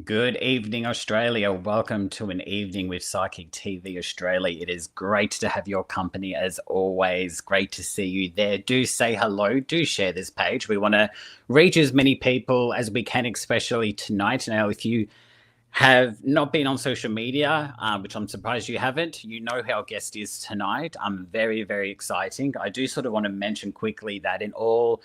Good evening, Australia. Welcome to an evening with Psychic TV Australia. It is great to have your company as always. Great to see you there. Do say hello. Do share this page. We want to reach as many people as we can, especially tonight. Now, if you have not been on social media, which I'm surprised you haven't, you know who our guest is tonight. Very, very exciting. I do sort of want to mention quickly that in all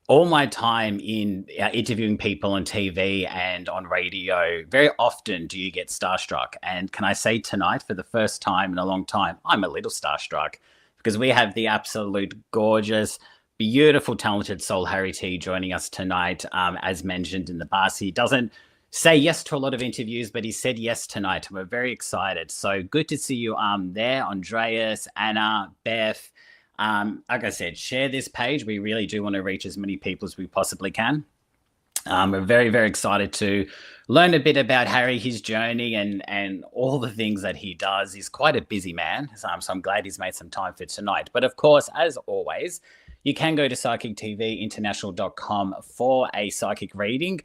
my time in interviewing people on TV and on radio, very often do you get starstruck. And can I say tonight, for the first time in a long time, I'm a little starstruck because we have the absolute gorgeous, beautiful, talented soul Harry T joining us tonight. As mentioned in the past, he doesn't say yes to a lot of interviews, but he said yes tonight. We're very excited. So good to see you there, Andreas, Anna, Beth. Like I said, share this page. We really do want to reach as many people as we possibly can. We're very, very excited to learn a bit about Harry, his journey, and all the things that he does. He's quite a busy man, so I'm glad he's made some time for tonight. But of course, as always, you can go to psychictvinternational.com for a psychic reading.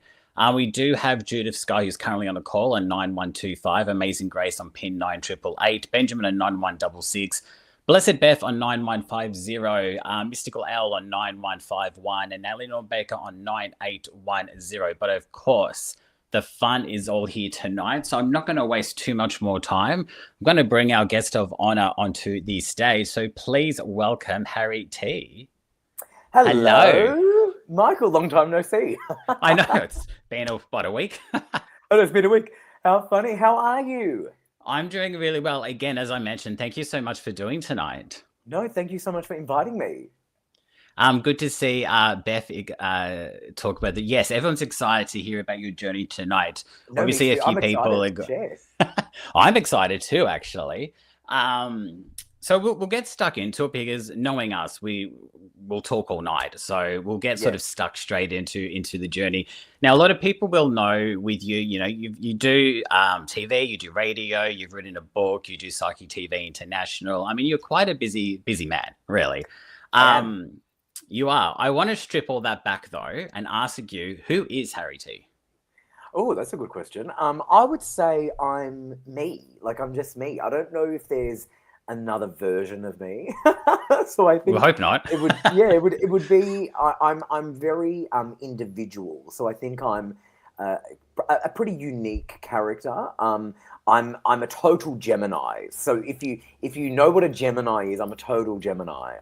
We do have Judith Sky, who's currently on the call, on 9125, Amazing Grace on pin 9888, Benjamin on 9166, Blessed Beth on 9150, Mystical Owl on 9151, and Eleanor Baker on 9810. But of course, the fun is all here tonight, so I'm not going to waste too much more time. I'm going to bring our guest of honor onto the stage. So please welcome Harry T. Hello. Michael, long time no see. I know, it's been about a week. Oh, it's been a week. How funny. How are you? I'm doing really well. Again, as I mentioned, thank you so much for doing tonight. No, thank you so much for inviting me. Good to see Beth talk about that. Yes, everyone's excited to hear about your journey tonight. No, obviously, a few people I'm excited too, actually. So we'll get stuck into it because knowing us, we'll talk all night. So we'll get sort of stuck straight into the journey. Now, a lot of people will know with you, you do TV, you do radio, you've written a book, you do Psychic TV International. I mean, you're quite a busy man, really. You are. I want to strip all that back though and ask you, who is Harry T? Oh, that's a good question. I would say I'm me. Like, I'm just me. I don't know if there's another version of me. So I think we hope not. It would be I'm very individual. So I think I'm a pretty unique character. I'm a total Gemini. So if you know what a Gemini is, I'm a total Gemini.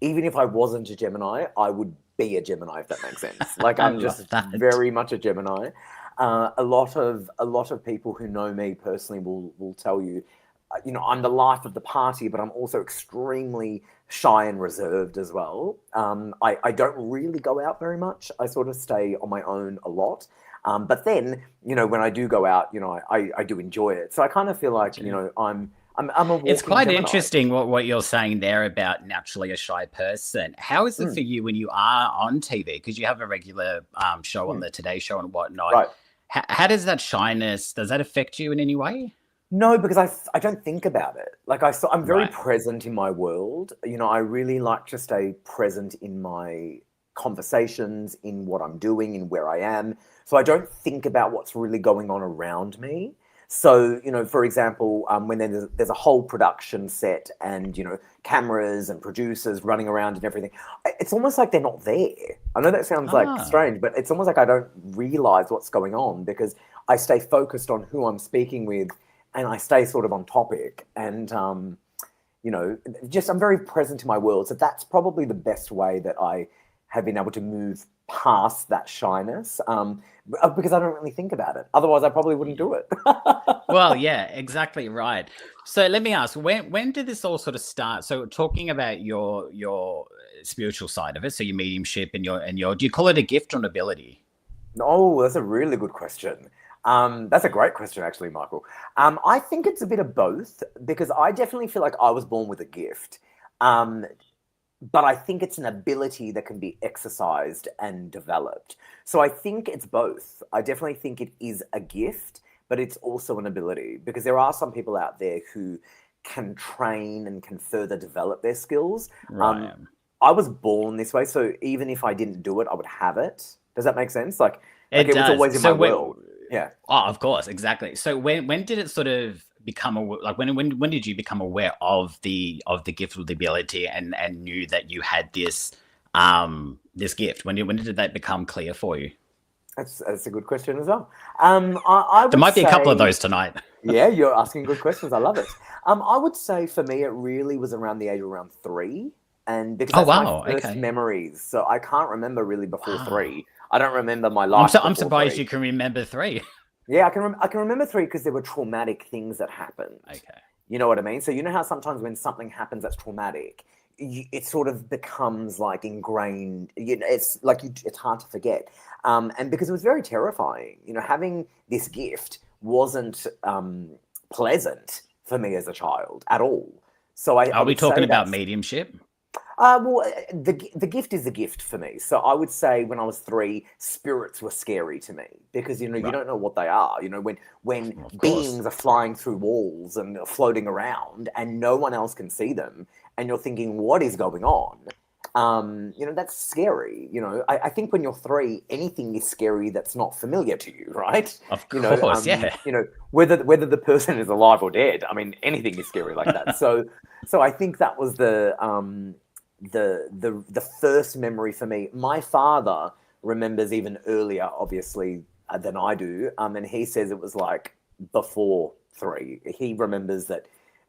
Even if I wasn't a Gemini, I would be a Gemini, if that makes sense. Like, I'm just very much a Gemini. A lot of people who know me personally will tell you, I'm the life of the party, but I'm also extremely shy and reserved as well. I don't really go out very much. I sort of stay on my own a lot. But then, when I do go out, I do enjoy it. So I kind of feel like, I'm a walking It's quite Gemini. interesting what you're saying there about naturally a shy person. How is it for you when you are on TV? Because you have a regular show on the Today Show and whatnot. Right. How does that shyness, does that affect you in any way? No, because I don't think about it. Like, I'm very present in my world. I really like to stay present in my conversations, in what I'm doing, in where I am. So I don't think about what's really going on around me. So, for example, when there's a whole production set and, cameras and producers running around and everything, it's almost like they're not there. I know that sounds like strange, but it's almost like I don't realize what's going on because I stay focused on who I'm speaking with and I stay sort of on topic and, I'm very present in my world. So that's probably the best way that I have been able to move past that shyness because I don't really think about it. Otherwise, I probably wouldn't do it. Well, yeah, exactly right. So let me ask, when did this all sort of start? So talking about your spiritual side of it, so your mediumship and your do you call it a gift or an ability? Oh, that's a really good question. That's a great question, actually, Michael. I think it's a bit of both because I definitely feel like I was born with a gift. But I think it's an ability that can be exercised and developed. So I think it's both. I definitely think it is a gift, but it's also an ability because there are some people out there who can train and can further develop their skills. Right. I was born this way, so even if I didn't do it, I would have it. Does that make sense? Like It it was does. always in my world. Yeah. Oh, of course, exactly. So when did it sort of become like when did you become aware of the gift or the ability and knew that you had this gift? When did that become clear for you? That's a good question as well. I There would might be a couple of say, those tonight. yeah, you're asking good questions. I love it. I would say for me, it really was around the age of around 3, and because Oh that's my wow, first okay. memories. So I can't remember really before Wow. 3. I don't remember my I'm life so I'm before surprised 3. you can remember three. Yeah, I can remember 3 because there were traumatic things that happened. Okay. You know what I mean? So you know how sometimes when something happens that's traumatic, it sort of becomes like ingrained. You know, it's like it's hard to forget. And because it was very terrifying, you know, having this gift wasn't pleasant for me as a child at all. So I Are we would talking say about that's mediumship? the gift is the gift for me. So I would say when I was 3, spirits were scary to me because you know you Right. don't know what they are. You know when Of course. beings are flying through walls and floating around and no one else can see them, and you're thinking what is going on. You know that's scary. You know I think when you're 3, anything is scary that's not familiar to you, right? Of course, yeah. You know whether the person is alive or dead. I mean anything is scary like that. So I think that was the first memory for me. My father remembers even earlier, obviously, than I do, and he says it was like before 3. He remembers that,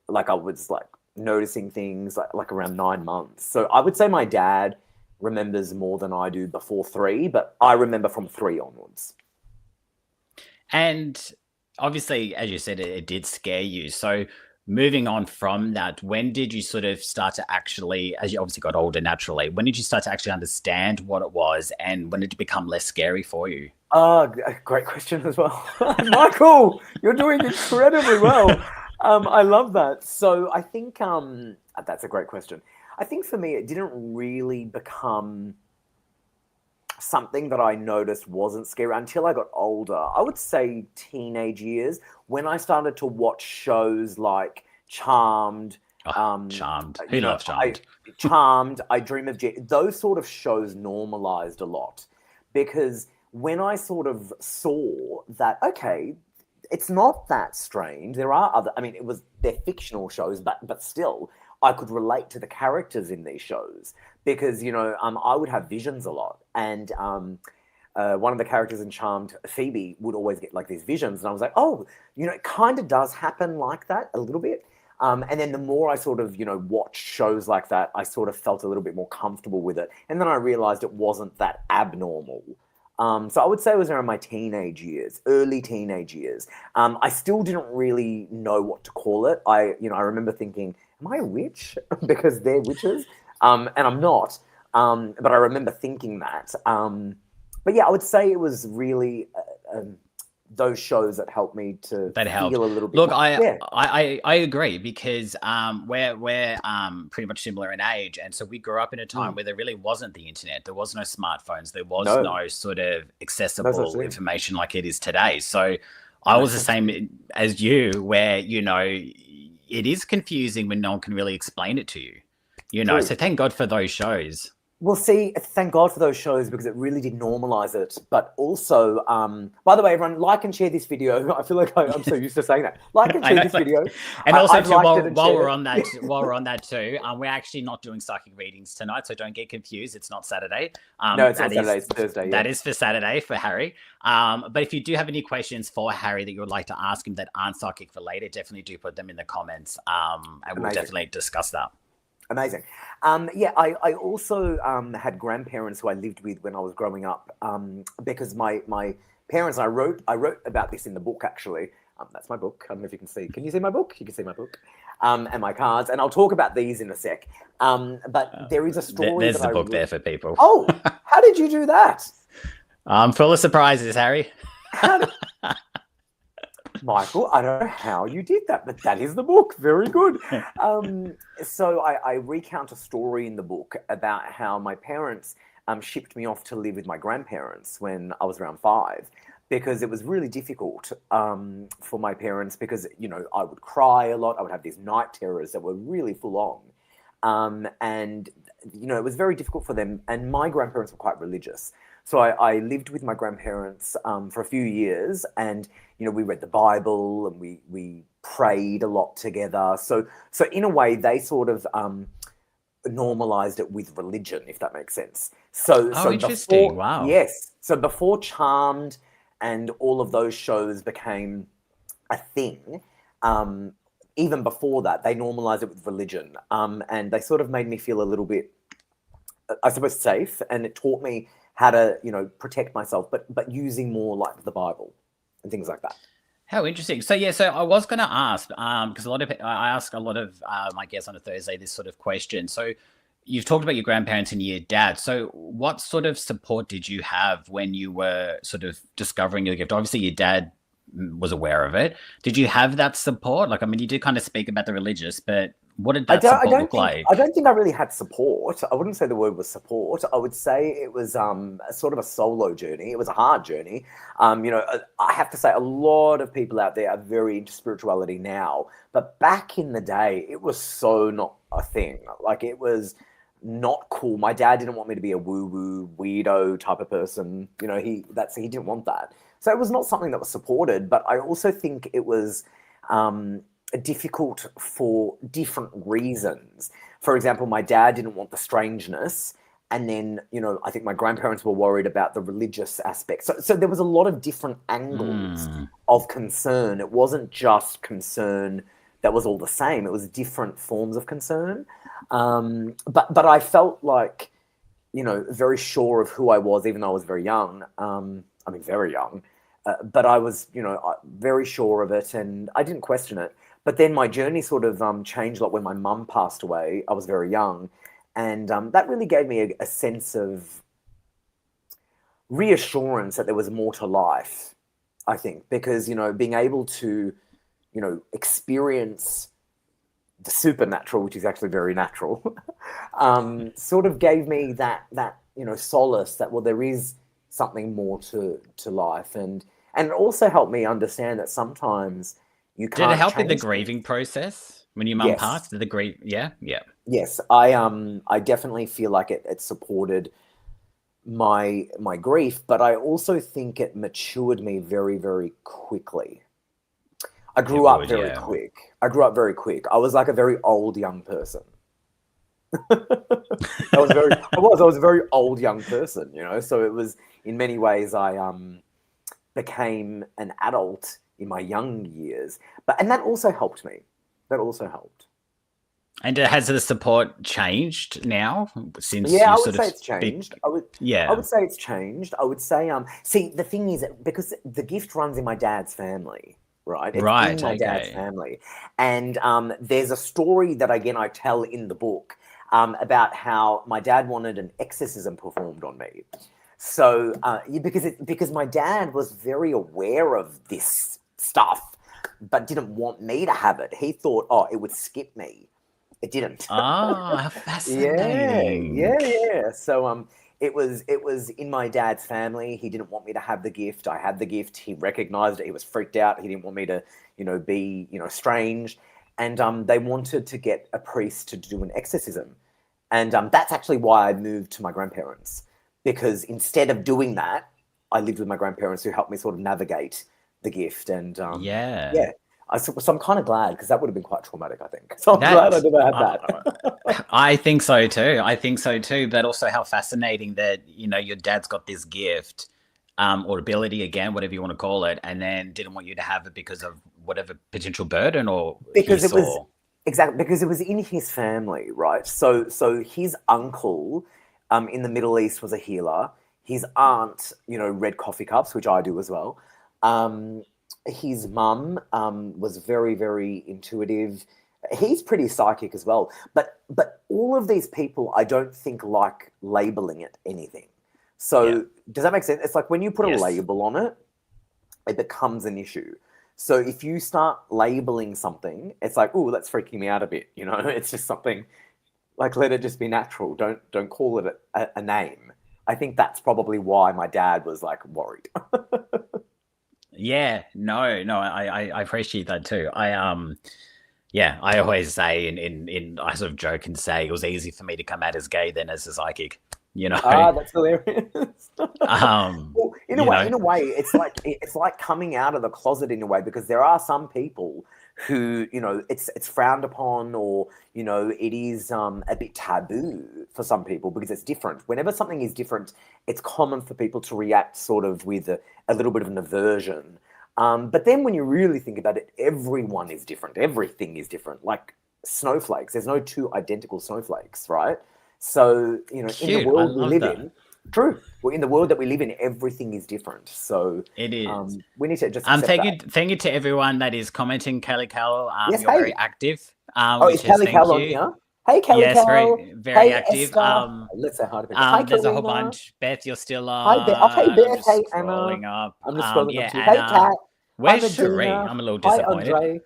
like I was like noticing things like around 9 months. So I would say my dad remembers more than I do before 3, but I remember from 3 onwards. And obviously, as you said, it did scare you. So moving on from that, when did you sort of start to actually, as you obviously got older naturally, when did you start to actually understand what it was, and when did it become less scary for you? Great question as well. Michael, you're doing incredibly well. I love that. So I think that's a great question. I think for me, it didn't really become something that I noticed wasn't scary until I got older. I would say teenage years when I started to watch shows like Charmed, Oh, um, Charmed. Who you know, loves I Charmed? Charmed, I Dream of Jeff. Those sort of shows normalized a lot because when I sort of saw that, okay, it's not that strange. There are other. I mean, they're fictional shows, but still, I could relate to the characters in these shows because you know I would have visions a lot, and one of the characters in Charmed, Phoebe, would always get like these visions, and I was like, oh, you know, it kind of does happen like that a little bit. And then the more I sort of, you know, watched shows like that, I sort of felt a little bit more comfortable with it. And then I realized it wasn't that abnormal. So I would say it was around my teenage years, early teenage years. I still didn't really know what to call it. I remember thinking, "Am I a witch?" because they're witches, and I'm not. But I remember thinking that. But yeah, I would say it was really those shows that helped me to That helped. feel a little bit Look, more. I Yeah. I I agree because we're pretty much similar in age, and so we grew up in a time Mm. where there really wasn't the internet, there was no smartphones, there was No, no sort of no such accessible thing. information like it is today. So I No was the such thing. same as you, where it is confusing when no one can really explain it to you. True. So thank God for those shows. Well, see, thank God for those shows because it really did normalize it. But also, by the way, everyone, like and share this video. I feel like I'm so used to saying that. Like and I share know. this video. And also I've too, liked it while and while shared we're it. on that, while we're on that too, we're actually not doing psychic readings tonight, so don't get confused. It's not Saturday. No, it's That not is Saturday. It's Thursday. Yeah, that is for Saturday for Harry. But if you do have any questions for Harry that you would like to ask him that aren't psychic related, definitely do put them in the comments. And we'll amazing, definitely discuss that. amazing. Yeah, I also had grandparents who I lived with when I was growing up because my parents. I wrote about this in the book actually. That's my book. I don't know if you can see. Can you see my book? You can see my book. And my cards, and I'll talk about these in a sec. But there is a story There's that the I. book there for people. Oh, how did you do that? I'm full of surprises, Harry. How did... Michael, I don't know how you did that, but that is the book. Very good. So I recount a story in the book about how my parents shipped me off to live with my grandparents when I was around 5 because it was really difficult for my parents because, you know, I would cry a lot. I would have these night terrors that were really full on. And it was very difficult for them. And my grandparents were quite religious, so I lived with my grandparents for a few years, and we read the Bible and we prayed a lot together. So in a way, they sort of normalized it with religion, if that makes sense. So Oh, so interesting. before, Wow. yes, so before Charmed and all of those shows became a thing, um, even before that, they normalized it with religion, and they sort of made me feel a little bit, I suppose, safe, and it taught me how to protect myself, but using more like the Bible and things like that. How interesting. So yeah, so I was going to ask, because a lot of I ask a lot of my guests on a Thursday this sort of question. So you've talked about your grandparents and your dad. So what sort of support did you have when you were sort of discovering your gift? Obviously, your dad was aware of it. Did you have that support? Like, I mean, you did kind of speak about the religious, but what did I that don't. I support don't look think. I like? don't think I really had support. I wouldn't say the word was support. I would say it was a sort of a solo journey. It was a hard journey. I have to say a lot of people out there are very into spirituality now, but back in the day, it was so not a thing. Like, it was not cool. My dad didn't want me to be a woo-woo weirdo type of person. He didn't want that. So it was not something that was supported. But I also think it was. Difficult for different reasons. For example, my dad didn't want the strangeness. And then, I think my grandparents were worried about the religious aspect. So there was a lot of different angles Hmm. of concern. It wasn't just concern that was all the same. It was different forms of concern. But I felt like, very sure of who I was, even though I was very young. I mean, very young. But I was, very sure of it, and I didn't question it. But then my journey sort of changed a lot when my mum passed away. I was very young, and that really gave me a sense of reassurance that there was more to life. I think because being able to experience the supernatural, which is actually very natural, sort of gave me that solace that, well, there is something more to life, and it also helped me understand that sometimes you Did it can't help in the change things. grieving process when your mum Yes, passed? Did the grief? Yeah, yeah. yes, I definitely feel like it supported my grief, but I also think it matured me very, very quickly. I It grew up would, very yeah. quick. I grew up very quick. I was like a very old young person. I was a very old young person. So it was, in many ways, I became an adult in my young years. And that also helped me. That also helped. And has the support changed now since Yeah, you I would sort of say it's big? changed. I Yeah. would say it's changed. I would say see, the thing is, because the gift runs in my dad's family, right? It's in Right. my dad's Okay. family. And there's a story that again I tell in the book about how my dad wanted an exorcism performed on me. So because my dad was very aware of this stuff, but didn't want me to have it. He thought, oh, it would skip me. It didn't. Ah, how Yeah, fascinating. yeah, yeah. So it was in my dad's family. He didn't want me to have the gift. I had the gift. He recognized it. He was freaked out. He didn't want me to, be, strange. And they wanted to get a priest to do an exorcism. And that's actually why I moved to my grandparents, because instead of doing that, I lived with my grandparents who helped me sort of navigate the gift. And Yeah. yeah, so I'm kind of glad, because that would have been quite traumatic, I think. So I'm glad I That never had uh, that. I think so too. I think so too. But also how fascinating that, your dad's got this gift, or ability again, whatever you want to call it, and then didn't want you to have it because of whatever potential burden or he Because it was saw. exactly because it was in his family, right? So his uncle in the Middle East was a healer. His aunt, read coffee cups, which I do as well. Um, his mum was very, very intuitive. He's pretty psychic as well. But all of these people, I don't think, like labeling it anything. Yeah. So does that make sense? It's like when you put a Yes. label on it, it becomes an issue. So if you start labeling something, it's like, oh, that's freaking me out a bit. It's just something, like, let it just be natural. Don't call it a name. I think that's probably why my dad was like worried. Yeah. No, no, I appreciate that too. Yeah, I always say in I sort of joke and say it was easy for me to come out as gay than as a psychic, you know. Ah, that's hilarious. Um, Well, you know, in a way, it's like coming out of the closet in a way, because there are some people who, it's frowned upon, or it is a bit taboo for some people because it's different. Whenever something is different, it's common for people to react sort of with a little bit of an aversion. But then when you really think about it, everyone is different. Everything is different. Like snowflakes, there's no two identical snowflakes, right? So, in the cute. I world we love live that. in, true. Well, in the world that we live in, everything is different. So It is. we need to just accept that. Thank you to everyone that is commenting, Kelly Cal. Yes, You're very hey. active, Oh, is which is Kelly thank Cal on you. here? Hey, Kelly Yes, Cal. very Hey, active. Esther. Let's say hi to people. Hi, There's a whole Karina. bunch. Beth, you're still Hi, Beth. Oh, hey, on. I'm Beth. just Hey, Anna. scrolling up. I'm just scrolling up Yeah, to you. Hey, Anna. Kat. Hi, Where's Cherie? Medina. I'm a little Hi, disappointed. Andre.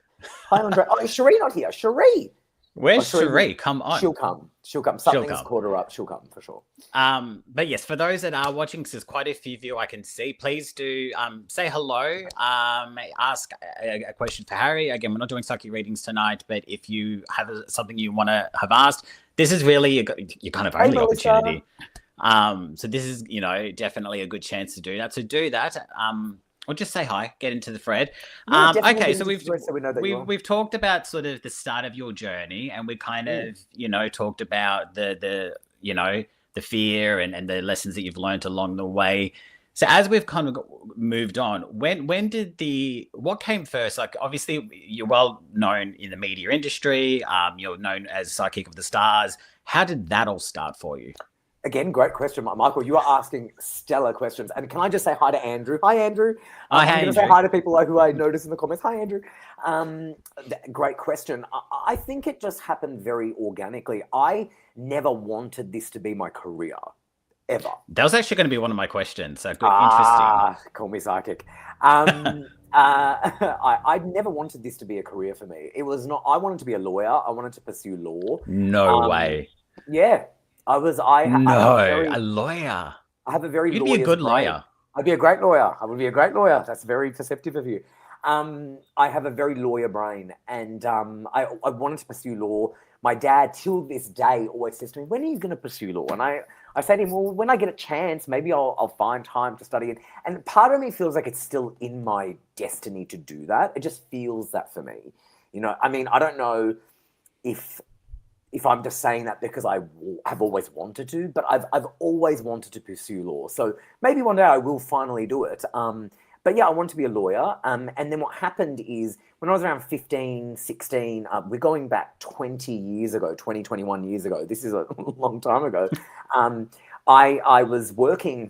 Hi, Andre. Oh, is Cherie not here? Cherie. Oh, Where's Cherie. Cherie? Come on. She'll come. She'll come. She'll Something's come. caught her up. She'll come for sure. But yes, for those that are watching, because there's quite a few of you I can see, please do say hello. Ask a question for Harry. Again, we're not doing psychic readings tonight, but if you have something you want to have asked, this is really your kind of only opportunity. So this is, definitely a good chance to do that. So do that. Or just say hi, get into the thread. Yeah, Okay, so we've talked about sort of the start of your journey, and we kind of, talked about the fear and the lessons that you've learned along the way. So as we've kind of moved on, when did what came first? Like, obviously you're well known in the media industry. You're known as Psychic of the Stars. How did that all start for you? Again, great question, Michael. You are asking stellar questions. And can I just say hi to Andrew? Hi, Andrew. Hi, I'm going to say hi to people who I notice in the comments. Hi, Andrew. Great question. I think it just happened very organically. I never wanted this to be my career, ever. That was actually going to be one of my questions. So interesting. Call me psychic. I never wanted this to be a career for me. It was not. I wanted to be a lawyer. I wanted to pursue law. No way. Yeah. A lawyer. I have a very You'd be a good lawyer. I'd be a great lawyer. I would be a great lawyer. That's very perceptive of you. I have a very lawyer brain, and I wanted to pursue law. My dad, till this day, always says to me, "When are you going to pursue law?" And I say to him, "Well, when I get a chance, maybe I'll find time to study it." And part of me feels like it's still in my destiny to do that. It just feels that for me. I mean, I don't know if I'm just saying that because I have always wanted to, but I've always wanted to pursue law. So maybe one day I will finally do it. But yeah, I want to be a lawyer. And then what happened is when I was around 15, 16, we're going back 20 years ago, 20, 21 years ago. This is a long time ago. I was working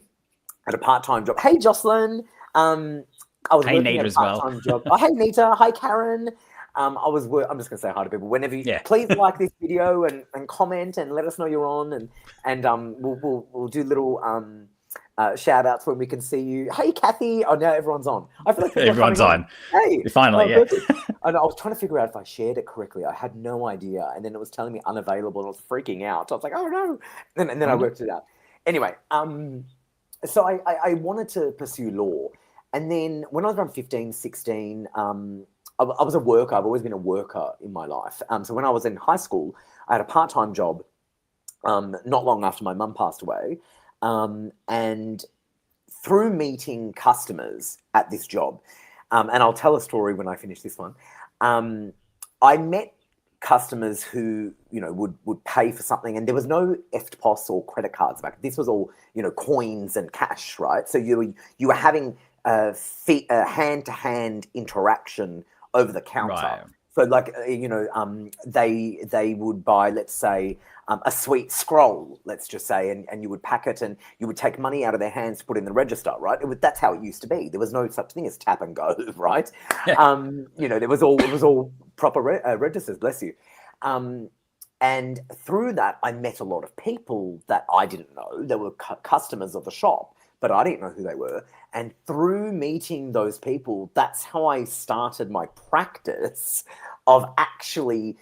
at a part-time job. Hey, Jocelyn. I was working at a part-time job. Oh, hey, Nita. Hi, Karen. I'm just going to say hi to people. Whenever you please like this video and comment and let us know you're on, and we'll do little shout outs when we can see you. Hey, Kathy. Oh, now everyone's on. I feel like everyone's on. Hey, finally, And I was trying to figure out if I shared it correctly. I had no idea, and then it was telling me unavailable, and I was freaking out. I was like, oh no, and then I worked it out. Anyway, so I wanted to pursue law, and then when I was around 15, 16, I was a worker. I've always been a worker in my life. So when I was in high school, I had a part-time job not long after my mum passed away. And through meeting customers at this job, and I'll tell a story when I finish this one, I met customers who, would pay for something, and there was no EFTPOS or credit cards back. This was all, coins and cash, right? So you were having a hand-to-hand interaction over the counter. Right. So like, they would buy, let's say, a sweet scroll, let's just say, and you would pack it and you would take money out of their hands to put in the register, right? That's how it used to be. There was no such thing as tap and go, right? Yeah. It was all proper registers, bless you. And through that, I met a lot of people that I didn't know. They were customers of the shop, but I didn't know who they were. And through meeting those people, that's how I started my practice of actually,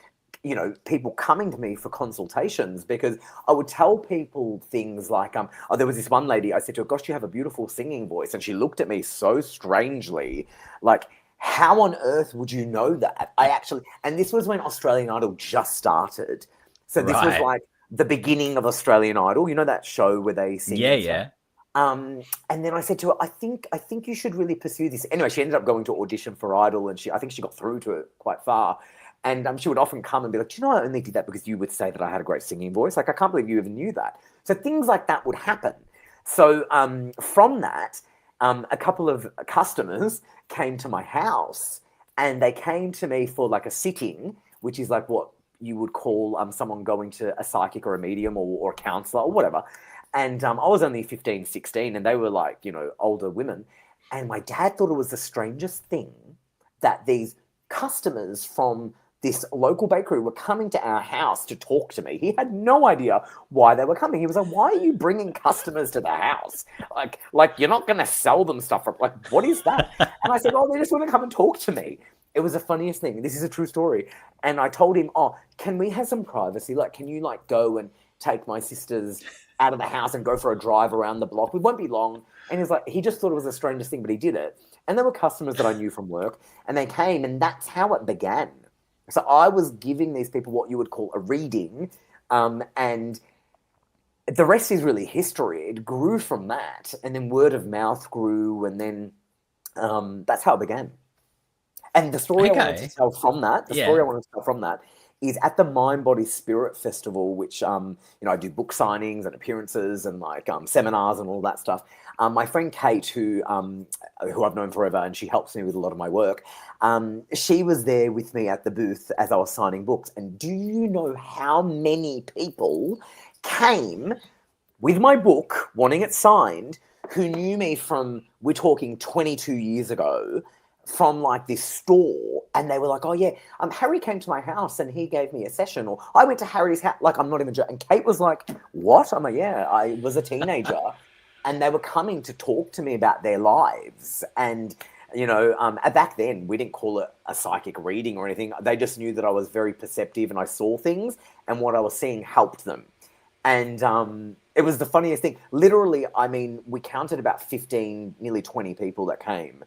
people coming to me for consultations, because I would tell people things like, there was this one lady, I said to her, "Gosh, you have a beautiful singing voice." And she looked at me so strangely, like, how on earth would you know that? I actually, and this was when Australian Idol just started. So this was Right. like the beginning of Australian Idol. You know that show where they sing Yeah, and stuff. yeah. And then I said to her, I think you should really pursue this. Anyway, she ended up going to audition for Idol, and I think she got through to it quite far. And she would often come and be like, "Do you know, I only did that because you would say that I had a great singing voice. Like, I can't believe you even knew that." So things like that would happen. So from that, a couple of customers came to my house, and they came to me for like a sitting, which is like what you would call someone going to a psychic or a medium or a counselor or whatever. And I was only 15, 16, and they were like, older women. And my dad thought it was the strangest thing that these customers from this local bakery were coming to our house to talk to me. He had no idea why they were coming. He was like, "Why are you bringing customers to the house? Like you're not going to sell them stuff. Like, what is that?" And I said, "Oh, they just want to come and talk to me." It was the funniest thing. This is a true story. And I told him, "Oh, can we have some privacy? Like, can you like go and take my sisters out of the house and go for a drive around the block? We won't be long." And he's like, he just thought it was the strangest thing, but he did it. And there were customers that I knew from work, and they came, and that's how it began. So I was giving these people what you would call a reading, and the rest is really history. It grew from that, and then word of mouth grew, and then that's how it began. And the story I wanted to Okay. tell from that, Yeah. is at the Mind Body Spirit Festival, which I do book signings and appearances and like seminars and all that stuff. My friend Kate, who I've known forever, and she helps me with a lot of my work, she was there with me at the booth as I was signing books. And do you know how many people came with my book, wanting it signed, who knew me from, we're talking 22 years ago, from like this store, and they were like, "Oh yeah, Harry came to my house and he gave me a session," or "I went to Harry's house." Like, I'm not even joking. And Kate was like, "What?" I'm like, "Yeah, I was a teenager," and they were coming to talk to me about their lives. And back then we didn't call it a psychic reading or anything. They just knew that I was very perceptive and I saw things, and what I was seeing helped them. And it was the funniest thing. Literally, I mean, we counted about 15, nearly 20 people that came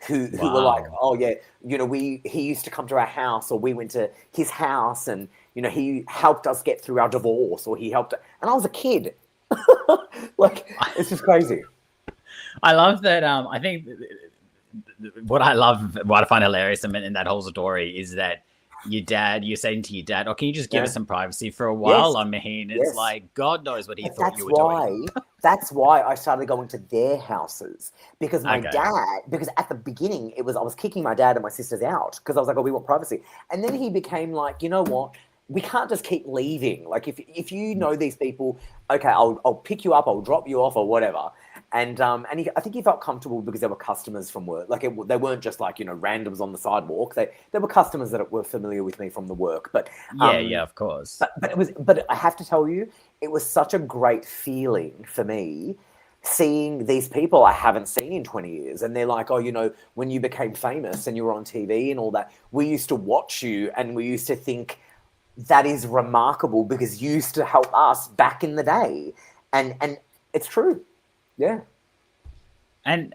who were like, Wow. "Oh yeah, he used to come to our house, or we went to his house, and he helped us get through our divorce, or he helped." And I was a kid. Like, it's just crazy. I love that. I think what I find hilarious in that whole story is that you're saying to your dad, "Oh, can you just give us Yeah. some privacy for a Yes. while?" I mean, it's Yes. like God knows what he But thought you were doing. that's why I started going to their houses, because Okay. because at the beginning I was kicking my dad and my sisters out because I was like, "Oh, we want privacy." And then he became like, "You know what? We can't just keep leaving. Like, if you know these people, okay, I'll pick you up, I'll drop you off or whatever." And I think he felt comfortable because they were customers from work. Like, they weren't just like randoms on the sidewalk. They were customers that were familiar with me from the work. But Yeah, um, yeah, of course. but I have to tell you, it was such a great feeling for me seeing these people I haven't seen in 20 years. And they're like, "Oh, when you became famous and you were on TV and all that, we used to watch you and we used to think that is remarkable because you used to help us back in the day." And it's true. Yeah. And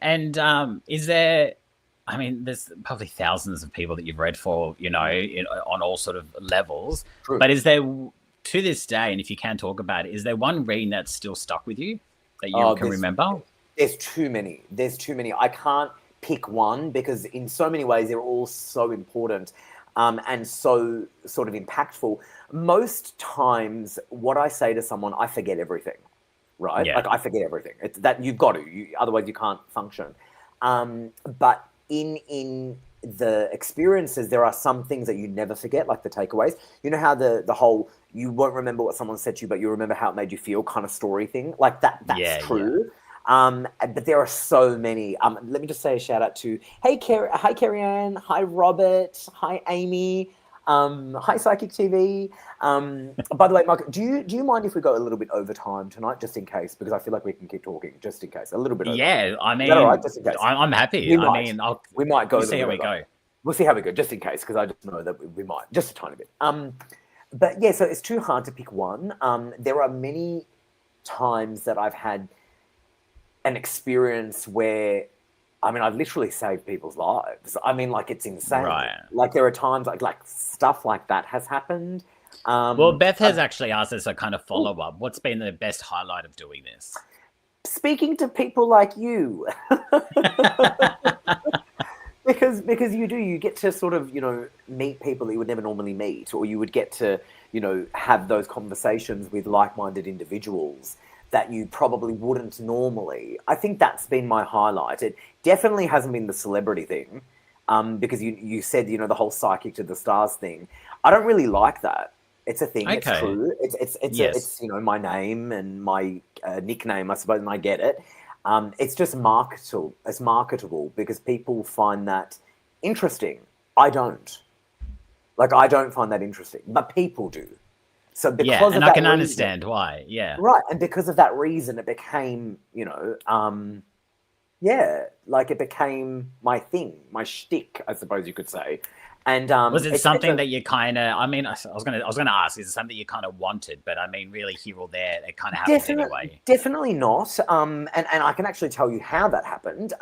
is there? I mean, there's probably thousands of people that you've read for, on all sort of levels. True. But is there, to this day, and if you can talk about it, is there one reading that's still stuck with you that you Oh, can remember? there's too many. There's too many. I can't pick one because in so many ways they're all so important, and so sort of impactful. Most times, what I say to someone, I forget everything, right? Yeah. Like, I forget everything. It's that you've got to, otherwise you can't function. But in the experiences, there are some things that you never forget, like the takeaways. You know how the whole "you won't remember what someone said to you, but you remember how it made you feel" kind of story thing, like that. That's Yeah, yeah. true. But there are so many. Let me just say a shout out to, hi Carrie Ann, hi Robert, hi Amy, hi Psychic TV. By the way, Mark, do you mind if we go a little bit over time tonight, just in case? Because I feel like we can keep talking, just in case, a little bit over. Yeah, I Is that all right? mean, Just in case. I'm happy. We I might. mean, I'll We might go we a see little how bit we over. go. We'll see how we go, just in case, because I just know that we might, just a tiny bit. But yeah, so it's too hard to pick one. There are many times that I've had an experience where I mean, I've literally saved people's lives. I mean, like, it's insane. Right. Like, there are times like stuff like that has happened. Well, Beth has I've, actually asked us a kind of follow up. What's been the best highlight of doing this? speaking to people like you, because you get to sort of meet people that you would never normally meet, or you would get to have those conversations with like-minded individuals that you probably wouldn't normally. I think that's been my highlight. It definitely hasn't been the celebrity thing, because you said the whole psychic to the stars thing. I don't really like that. It's a thing. It's Okay. true. It's Yes. my name and my nickname, I suppose, and I get it. It's just marketable. It's marketable because people find that interesting. I don't. Like, I don't find that interesting, but people do. So Yeah, because and of I that can reason, understand why. Yeah. right, and because of that reason, it became, yeah, like it became my thing, my shtick, I suppose you could say. And Was it it's something a that you kind of? I mean, I was gonna ask, is it something you kind of wanted? But I mean, really, here or there, it kind of happened anyway. definitely not. And I can actually tell you how that happened.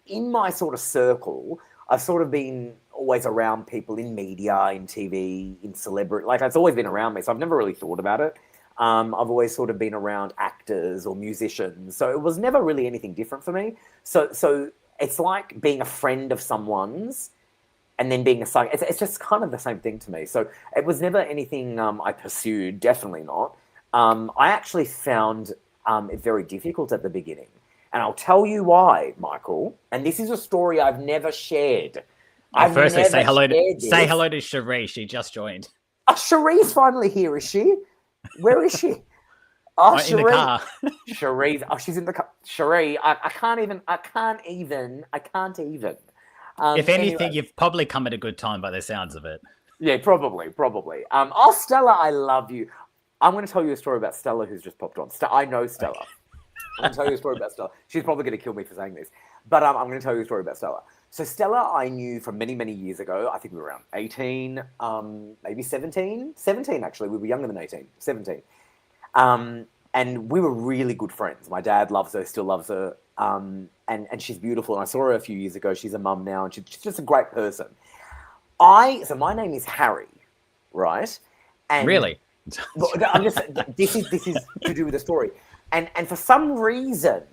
In my sort of circle, I've sort of been always around people in media, in TV, in celebrity. Like, it's always been around me, so I've never really thought about it. I've always sort of been around actors or musicians, so it was never really anything different for me. So it's like being a friend of someone's and then being a psych. It's just kind of the same thing to me. So it was never anything I pursued. Definitely not. I actually found it very difficult at the beginning, and I'll tell you why, Michael. And this is a story I've never shared. Oh, I've firstly, never shared say this. hello to Cherie. She just joined. Oh, Cherie's finally here, is she? Where is she? Oh, In the Cherie. car. Cherie's. Oh, she's in the car. Cherie, I can't even. I can't even. I can't even. If Anyway, anything, you've probably come at a good time by the sounds of it. yeah, probably. Oh, Stella, I love you. I'm going to tell you a story about Stella, who's just popped on. I know Stella. Okay. I'm going to tell you a story about Stella. She's probably going to kill me for saying this, but I'm going to tell you a story about Stella. So Stella, I knew from many, many years ago. I think we were around 18, maybe 17. 17, actually. We were younger than 18. 17. And we were really good friends. My dad loves her, still loves her. And she's beautiful. And I saw her a few years ago. She's a mum now, and she's just a great person. So my name is Harry, right? And Really? I'm just this is to do with the story. And for some reason,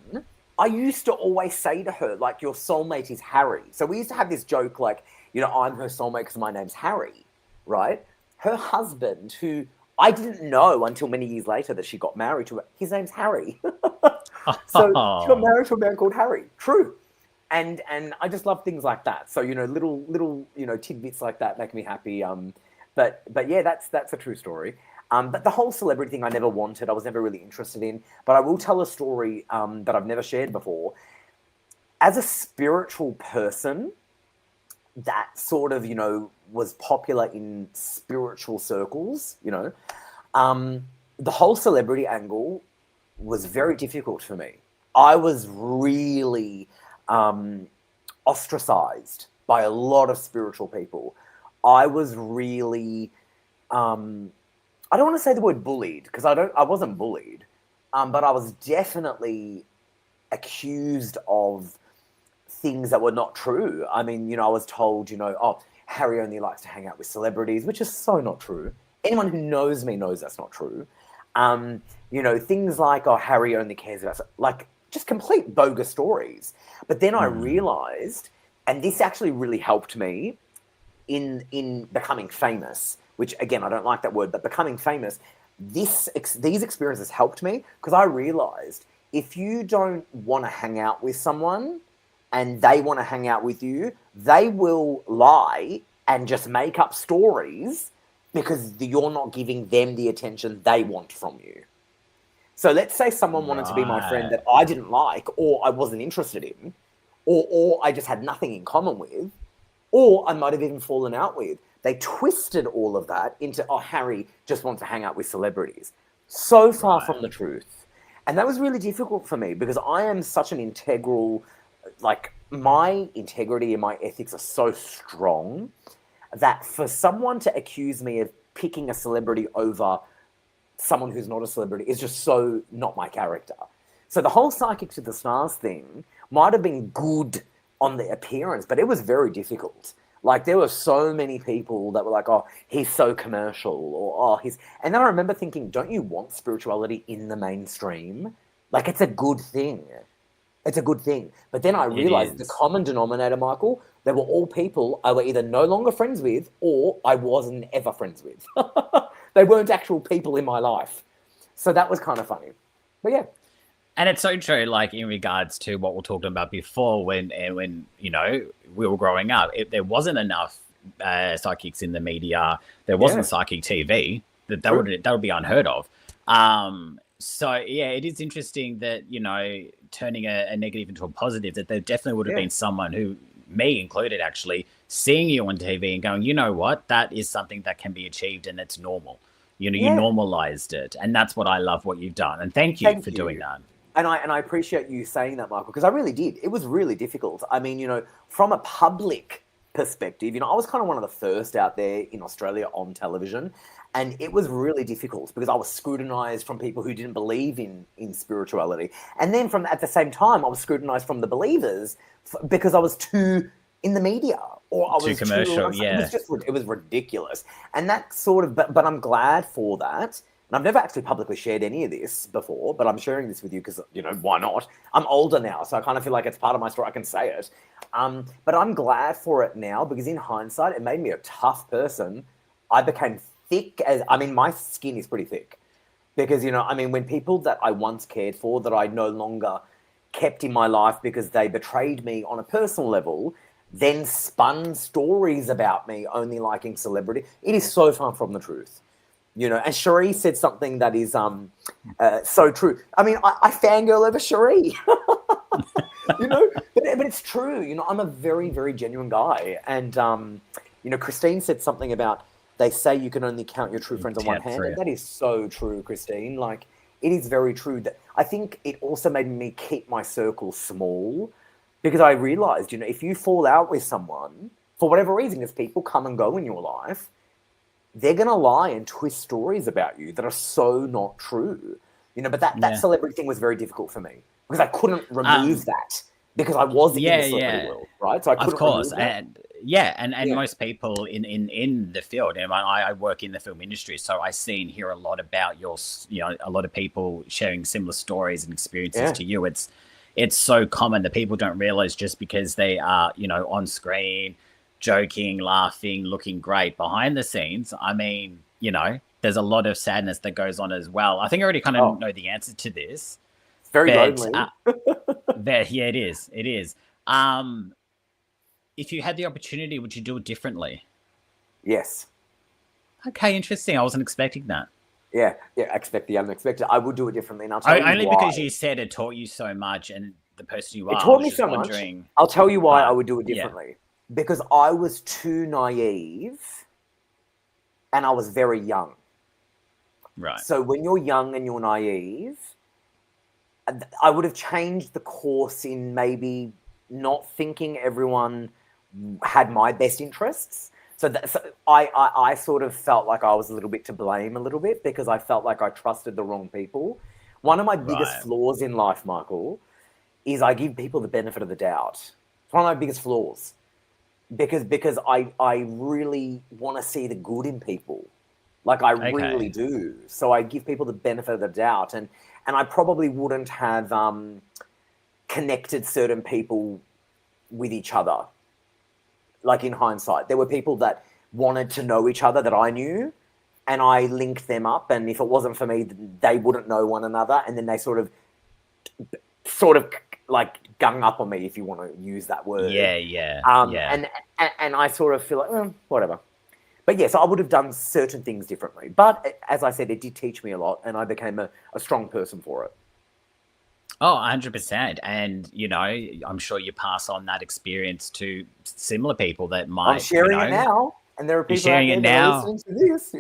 I used to always say to her, like, your soulmate is Harry. So we used to have this joke, like, I'm her soulmate because my name's Harry, right? Her husband, who I didn't know until many years later that she got married to, his name's Harry. So she got Oh, married to a man called Harry. True. And I just love things like that. So little tidbits like that make me happy. But yeah, that's a true story. But the whole celebrity thing I never wanted. I was never really interested in. But I will tell a story that I've never shared before. As a spiritual person, that sort of was popular in spiritual circles. The whole celebrity angle was very difficult for me. I was really ostracized by a lot of spiritual people. I was really, I don't want to say the word bullied because I wasn't bullied, but I was definitely accused of things that were not true. I mean, I was told, oh, Harry only likes to hang out with celebrities, which is so not true. Anyone who knows me knows that's not true. Things like, oh, Harry only cares about, like, just complete bogus stories. But then I realized, and this actually really helped me in becoming famous, which again, I don't like that word, but becoming famous, these experiences helped me because I realized if you don't want to hang out with someone and they want to hang out with you, they will lie and just make up stories because you're not giving them the attention they want from you. So let's say someone wanted to be my friend right. that I didn't like or I wasn't interested in, or I just had nothing in common with, or I might have even fallen out with. They twisted all of that into, oh, Harry just wants to hang out with celebrities. So far Right. from the truth. And that was really difficult for me because I am such an integral, like, my integrity and my ethics are so strong that for someone to accuse me of picking a celebrity over someone who's not a celebrity is just so not my character. So the whole psychic to the stars thing might have been good on the appearance, but it was very difficult. Like there were so many people that were like, "Oh, he's so commercial," or "Oh, he's." And then I remember thinking, "Don't you want spirituality in the mainstream? Like it's a good thing. It's a good thing." But then I It realized the is. common denominator, Michael, they were all people I were either no longer friends with or I wasn't ever friends with. They weren't actual people in my life. So that was kind of funny. But yeah. And it's so true, like in regards to what we're talking about before, when we were growing up, there wasn't enough psychics in the media. There wasn't Yeah. psychic TV. True. That would be unheard of. So yeah, it is interesting that turning a negative into a positive. That there definitely would have Yeah. been someone who, me included, actually seeing you on TV and going, you know what, that is something that can be achieved and it's normal. You Yeah. normalized it, and that's what I love what you've done. And thank you Thank for doing you. that. And I appreciate you saying that, Michael, because I really did. It was really difficult. I mean, from a public perspective, I was kind of one of the first out there in Australia on television, and it was really difficult because I was scrutinized from people who didn't believe in spirituality, and then from at the same time, I was scrutinized from the believers because I was too in the media or I Too was too. commercial, It was yeah. just it was ridiculous, and that sort of. But I'm glad for that. And I've never actually publicly shared any of this before, but I'm sharing this with you because, why not? I'm older now, so I kind of feel like it's part of my story. I can say it. But I'm glad for it now because in hindsight, it made me a tough person. I became thick my skin is pretty thick because, when people that I once cared for that I no longer kept in my life because they betrayed me on a personal level, then spun stories about me only liking celebrity, it is so far from the truth. And Cherie said something that is so true. I mean, I fangirl over Cherie, but it's true. I'm a very, very genuine guy. And, Christine said something about they say you can only count your true friends on one Tap hand. through. And that is so true, Christine. Like, it is very true. That I think it also made me keep my circle small because I realized, if you fall out with someone, for whatever reason, as people come and go in your life, they're going to lie and twist stories about you that are so not true. But that Yeah. celebrity thing was very difficult for me because I couldn't remove Um. that because I was in Yeah. the celebrity Yeah. world, right? So I Of couldn't course, remove that. and yeah, and Yeah. most people in the field, and I work in the film industry, so I see and hear a lot about a lot of people sharing similar stories and experiences Yeah. to you. It's so common that people don't realize just because they are on screen, joking, laughing, looking great behind the scenes. I mean, there's a lot of sadness that goes on as well. I think I already kind of Oh, know the answer to this, it's very but lonely. yeah, it is. It is. Um, if you had the opportunity, would you do it differently? Yes. Okay, interesting. I wasn't expecting that. Yeah. Yeah. Expect the unexpected. I would do it differently. And I'll tell you Only why. because you said it taught you so much, and the person you It are. I taught was me just so much. wondering. I'll tell you why I But would do it yeah, differently because I was too naive and I was very young. right, So when you're young and you're naive, I would have changed the course in maybe not thinking everyone had my best interests. So I sort of felt like I was a little bit to blame a little bit because I felt like I trusted the wrong people. One of my biggest right. flaws in life, Michael, is I give people the benefit of the doubt. It's one of my biggest flaws because I really want to see the good in people. Like I really Okay, do. So I give people the benefit of the doubt, and I probably wouldn't have connected certain people with each other. Like in hindsight, there were people that wanted to know each other that I knew, and I linked them up. And if it wasn't for me, they wouldn't know one another, and then they sort of like gung up on me, if you want to use that word. yeah, yeah, Um, yeah. and and I sort of feel like whatever. But yes, I would have done certain things differently. But as I said, it did teach me a lot, and I became a strong person for it. Oh, 100%. And I'm sure you pass on that experience to similar people that I'm might, sharing it now, and there are you're people out sharing it there that are now. listening to this.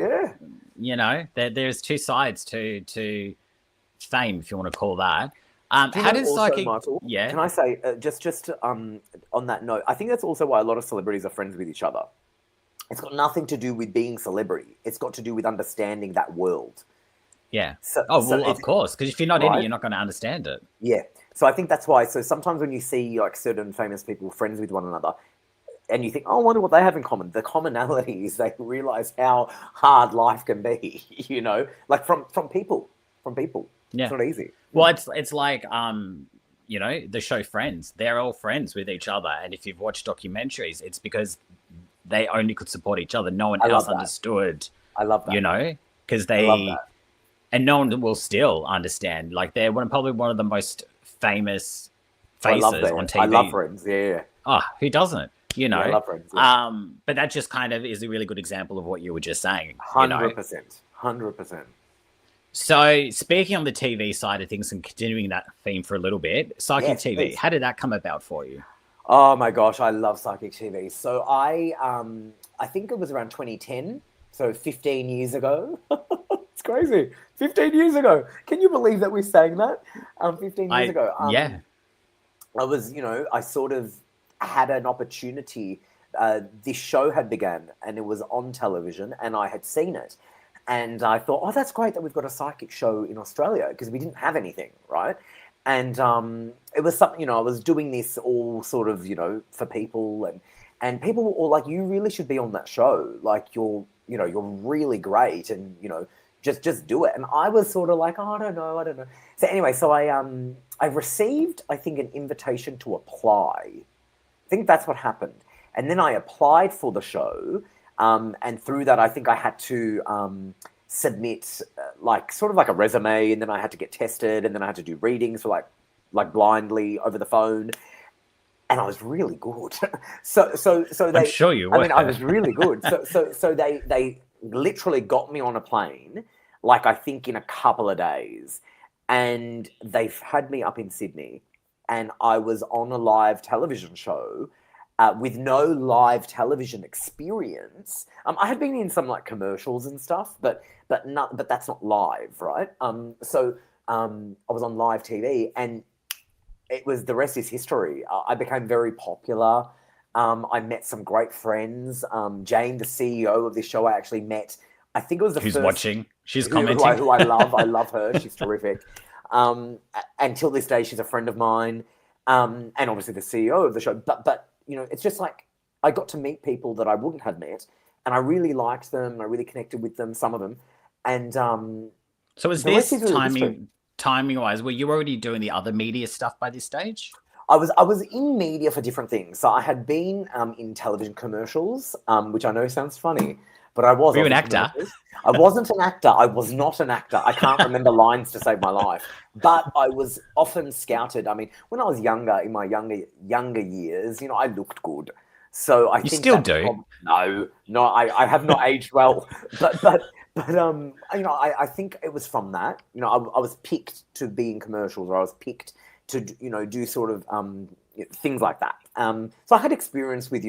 Yeah. There's two sides to fame, if you want to call that. Do you How know does also, psychic? Michael? Yeah. Can I say just on that note? I think that's also why a lot of celebrities are friends with each other. It's got nothing to do with being celebrity. It's got to do with understanding that world. Yeah. So Oh so well, it's of course, because if you're not in it, right. you're not going to understand it. Yeah. So I think that's why. So sometimes when you see like certain famous people friends with one another, and you think, oh, I wonder what they have in common. The commonality is they realize how hard life can be. Like from people, It's Yeah. not easy. Well, it's like the show Friends. They're all friends with each other, and if you've watched documentaries, it's because they only could support each other. No one I love else that. understood. I love that. Because I love they that. and no one will still understand. Like they're probably one of the most famous I love faces on that. I love TV. Friends. Yeah. Oh, who doesn't? Yeah, I love Friends. Yeah. But that just kind of is a really good example of what you were just saying. 100%. 100%. So speaking on the TV side of things and continuing that theme for a little bit, Psychic Yes, TV, please. how did that come about for you? Oh my gosh, I love Psychic TV. So I think it was around 2010, so 15 years ago. It's crazy. 15 years ago. Can you believe that we're saying that? 15 years ago. Yeah. I was, I sort of had an opportunity. This show had begun and it was on television and I had seen it. And I thought, oh, that's great that we've got a psychic show in Australia because we didn't have anything, right? And it was something, I was doing this all sort of, for people and people were all like, you really should be on that show. Like you're really great and, just do it. And I was sort of like, oh, I don't know. So anyway, so I received, I think, an invitation to apply. I think that's what happened. And then I applied for the show. And through that, I think I had to submit sort of like a resume, and then I had to get tested, and then I had to do readings for like blindly over the phone. And I was really good. So they. I'm sure you were. I mean, I was really good. So they literally got me on a plane, like I think in a couple of days, and they've had me up in Sydney, and I was on a live television show. With no live television experience, I had been in some like commercials and stuff, but that's not live, right? So I was on live TV, and the rest is history. I became very popular. I met some great friends. Jane, the CEO of this show, I actually met. I think it was the Who's first. watching? She's commenting. Who I love. I love her. She's terrific. Until this day, she's a friend of mine, and obviously the CEO of the show. But it's just like I got to meet people that I wouldn't have met, and I really liked them. I really connected with them, some of them, and so was this timing wise? Were you already doing the other media stuff by this stage? I was in media for different things. So I had been in television commercials, which I know sounds funny, but I was. Were you an actor? I wasn't an actor. I was not an actor. I can't remember lines to save my life. But I was often scouted. I mean, when I was younger, in my younger years, I looked good. So I think still do. No, I have not aged well. But I think it was from that. I was picked to be in commercials, or I was picked to do sort of things like that. So I had experience with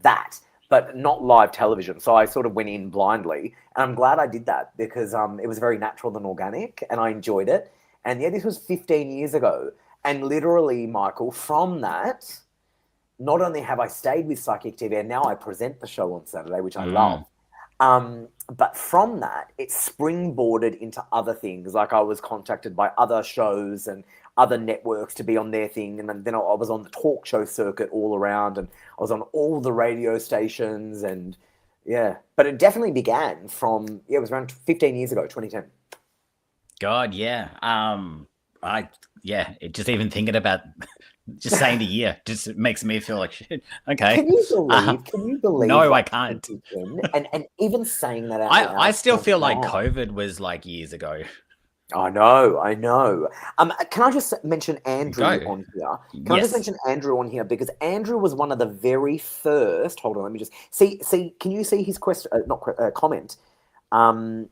that, but not live television. So I sort of went in blindly, and I'm glad I did that because it was very natural and organic, and I enjoyed it. And yeah, this was 15 years ago, and literally, Michael, from that, not only have I stayed with Psychic TV, and now I present the show on Saturday, which I love. But from that, it springboarded into other things. Like I was contacted by other shows and other networks to be on their thing. And then I was on the talk show circuit all around, and I was on all the radio stations. And yeah, but it definitely began from, it was around 15 years ago, 2010. God, yeah. It just even thinking about just saying the year just makes me feel like shit. Okay. Can you believe? No, I can't. And even saying that out loud, I still feel like COVID was like years ago. I know. Can I just mention Andrew on here? I just mention Andrew on here because Andrew was one of the very first. Hold on, let me just see. Can you see his question? Comment. No,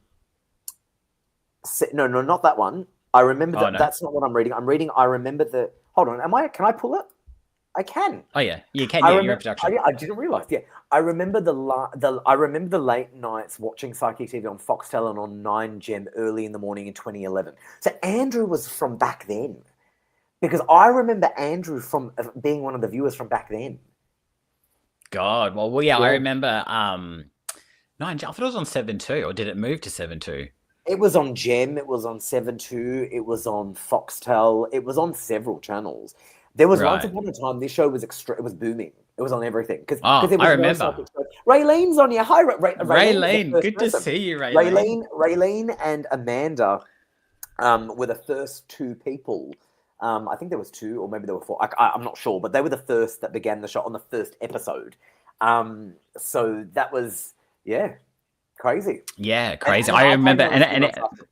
not that one. I remember that. No. That's not what I'm reading. I remember the. Hold on. Can I pull it? I can. Oh yeah, you can. Yeah, you're in production. I didn't realize. Yeah, I remember I remember the late nights watching Psychic TV on Foxtel and on 9Gem early in the morning in 2011. So Andrew was from back then, because I remember Andrew from being one of the viewers from back then. God, well, yeah. I remember 9Gem. I thought it was on 7.2, or did it move to 7.2? It was on Gem, it was on 7 2, it was on Foxtel, it was on several channels. There was once Right. upon a time this show was it was booming. It was on everything because Oh, there I was no remember. psychic show. Raylene's on here. Hi, Raylene is the Raylene, first good to person. see you, Raylene. Raylene and Amanda were the first two people. I think there was two, or maybe there were four. I'm not sure, but they were the first that began the show on the first episode. So that was, yeah, crazy. Yeah, And, crazy. and I I came remember, on as and soon and as it, after.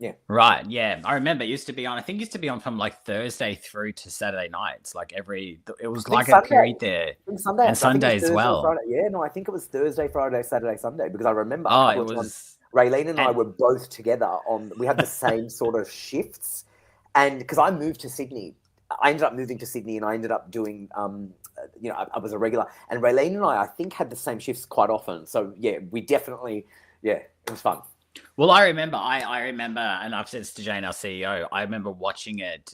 Yeah. right, yeah, I remember. It used to be on. I think it used to be on from like Thursday through to Saturday nights. Like it was I think like a Sunday. period there, I think Sunday. and Actually, I think it Sunday was as Thursday, well. Friday. Yeah, no, I think it was Thursday, Friday, Saturday, Sunday because I remember a Oh, couple it of times was, Raylene and I and were both together on. We had the same sort of shifts, and because I moved to Sydney, I ended up moving to Sydney, and I ended up doing. I was a regular, and Raylene and I think, had the same shifts quite often. So yeah, we definitely, yeah, it was fun. well, I remember. I remember, and I've said this to Jane, our CEO. I remember watching it.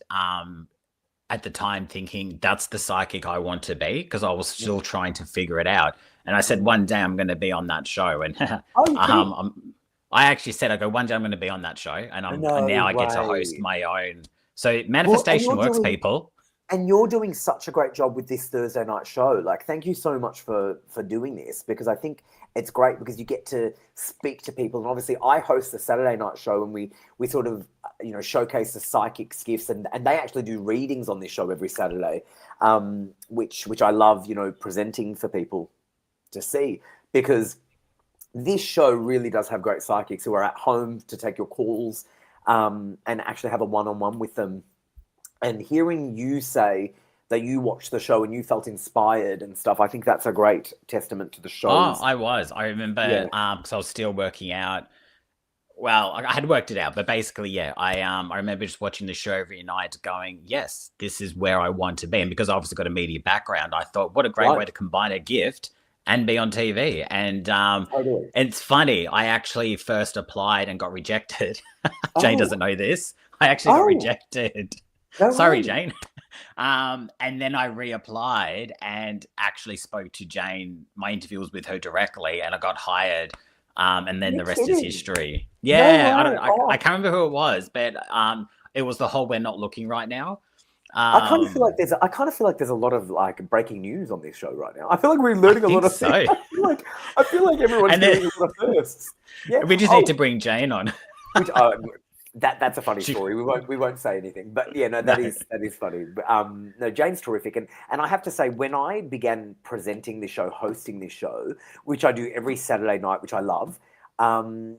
At the time thinking that's the psychic I want to be because I was Mm, still trying to figure it out. And I said, mm. one day I'm going to be on that show. And Oh, you kidding? I actually said, I go, one day I'm going to be on that show. And No now I get to host way. my own. So Well, and manifestation you're works, doing people. And you're doing such a great job with this Thursday night show. Like, thank you so much for doing this because I think it's great because you get to speak to people. And obviously, I host the Saturday night show, and we sort of showcase the psychic gifts, and they actually do readings on this show every Saturday, which I love. Presenting for people to see because this show really does have great psychics who are at home to take your calls, and actually have a one-on-one with them, and hearing you say that you watched the show and you felt inspired and stuff, I think that's a great testament to the Oh, show's. I remember, Yeah. because I was still working out. Well, I had worked it out, but basically, yeah, I remember just watching the show every night, going, "Yes, this is where I want to be." And because I obviously got a media background, I thought, what a great way Right. to combine a gift and be on TV. And Totally. it's funny, I actually first applied and got rejected. Jane Oh, doesn't know this. I actually got oh, rejected. no Sorry, way. Jane. And then I reapplied and actually spoke to Jane. My interview was with her directly, and I got hired. And then You're the rest is kidding. history. No Yeah, I don't. way. I Oh, can't remember who it was, but it was the whole "we're not looking right now." I kind of feel like Um, there's a lot of like breaking news on this show right now. I feel like we're I learning a lot think of things. so. I feel like everyone's And then doing a lot of firsts. Yeah. we just need to Oh, bring Jane on. which that's a funny She, story. We won't say anything, but yeah, no, no, that is funny. No, Jane's terrific, and I have to say, when I began presenting this show, hosting this show, which I do every Saturday night, which I love, um,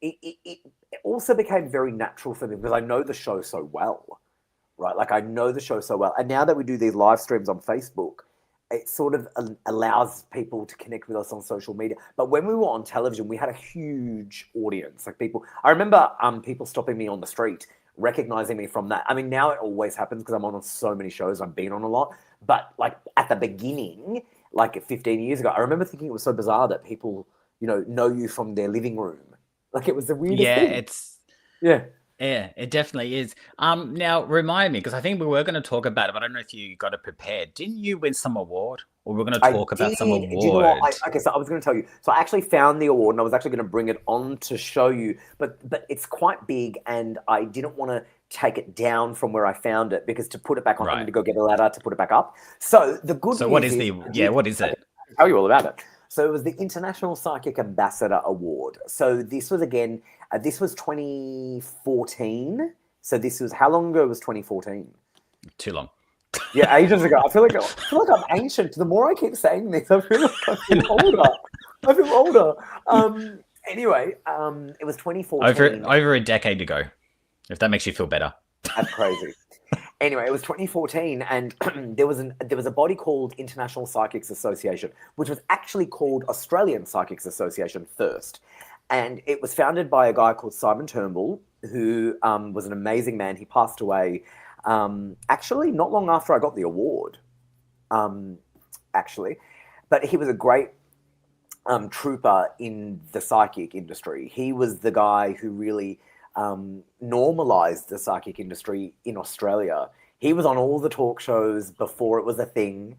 it also became very natural for me because I know the show so well, right? Like I know the show so well, and now that we do these live streams on Facebook, it sort of allows people to connect with us on social media. But when we were on television, we had a huge audience. Like people, I remember people stopping me on the street, recognizing me from that. I mean, now it always happens because I'm on so many shows. I've been on a lot. But like at the beginning, like 15 years ago, I remember thinking it was so bizarre that people, know you from their living room. Like it was the weirdest yeah, thing. Yeah. it definitely is. Now remind me because I think we were going to talk about it, but I don't know if you got it prepared. Didn't you win some award, or we're going to I talk about did. some Do you know what? award? Okay, so I was going to tell you. So I actually found the award, and I was actually going to bring it on to show you, but it's quite big, and I didn't want to take it down from where I found it because to put it back on, I need Right. to go get a ladder to put it back up. So the good So what news is is, the? Yeah, what is I can it? tell you all about it. So it was the International Psychic Ambassador Award. So this was again, this was 2014. So this was how long ago was 2014? Too long. Yeah, ages ago. I feel like I'm ancient. The more I keep saying this, I feel like I feel older. I feel older. Anyway, it was Over 2014. over a decade ago, if that makes you feel better. That's crazy. Anyway, it was 2014, and there was a body called International Psychics Association, which was actually called Australian Psychics Association first, and it was founded by a guy called Simon Turnbull, who was an amazing man. He passed away actually not long after I got the award, actually, but he was a great trooper in the psychic industry. He was the guy who really normalized the psychic industry in Australia. He was on all the talk shows before it was a thing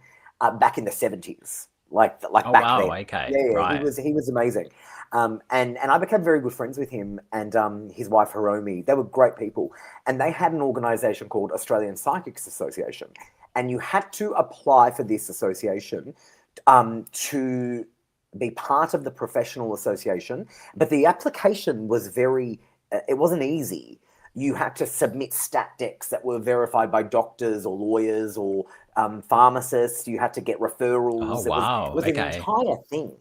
back in the 70s. like Oh back wow, then. okay, Yeah, he right. was amazing. And I became very good friends with him and his wife Hiromi. They were great people, and they had an organization called Australian Psychics Association, and you had to apply for this association to be part of the professional association. But the application was it wasn't easy. You had to submit stat decks that were verified by doctors or lawyers or pharmacists. You had to get Oh referrals. It wow, was an okay. entire thing,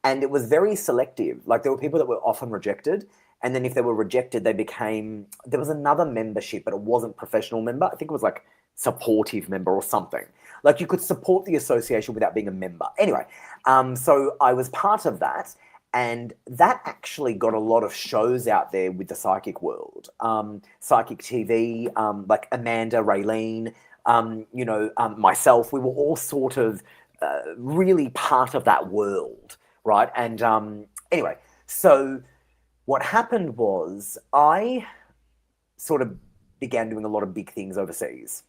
and it was very selective. Like there were people that were often rejected, and then if they were rejected, there was another membership, but it wasn't professional member. I think it was like supportive member or something. Like you could support the association without being a member. Anyway, so I was part of that, and that actually got a lot of shows out there with the psychic world, psychic TV, like Amanda, Raylene, myself. We were all sort of really part of that world, right? And anyway, so what happened was I sort of began doing a lot of big things overseas,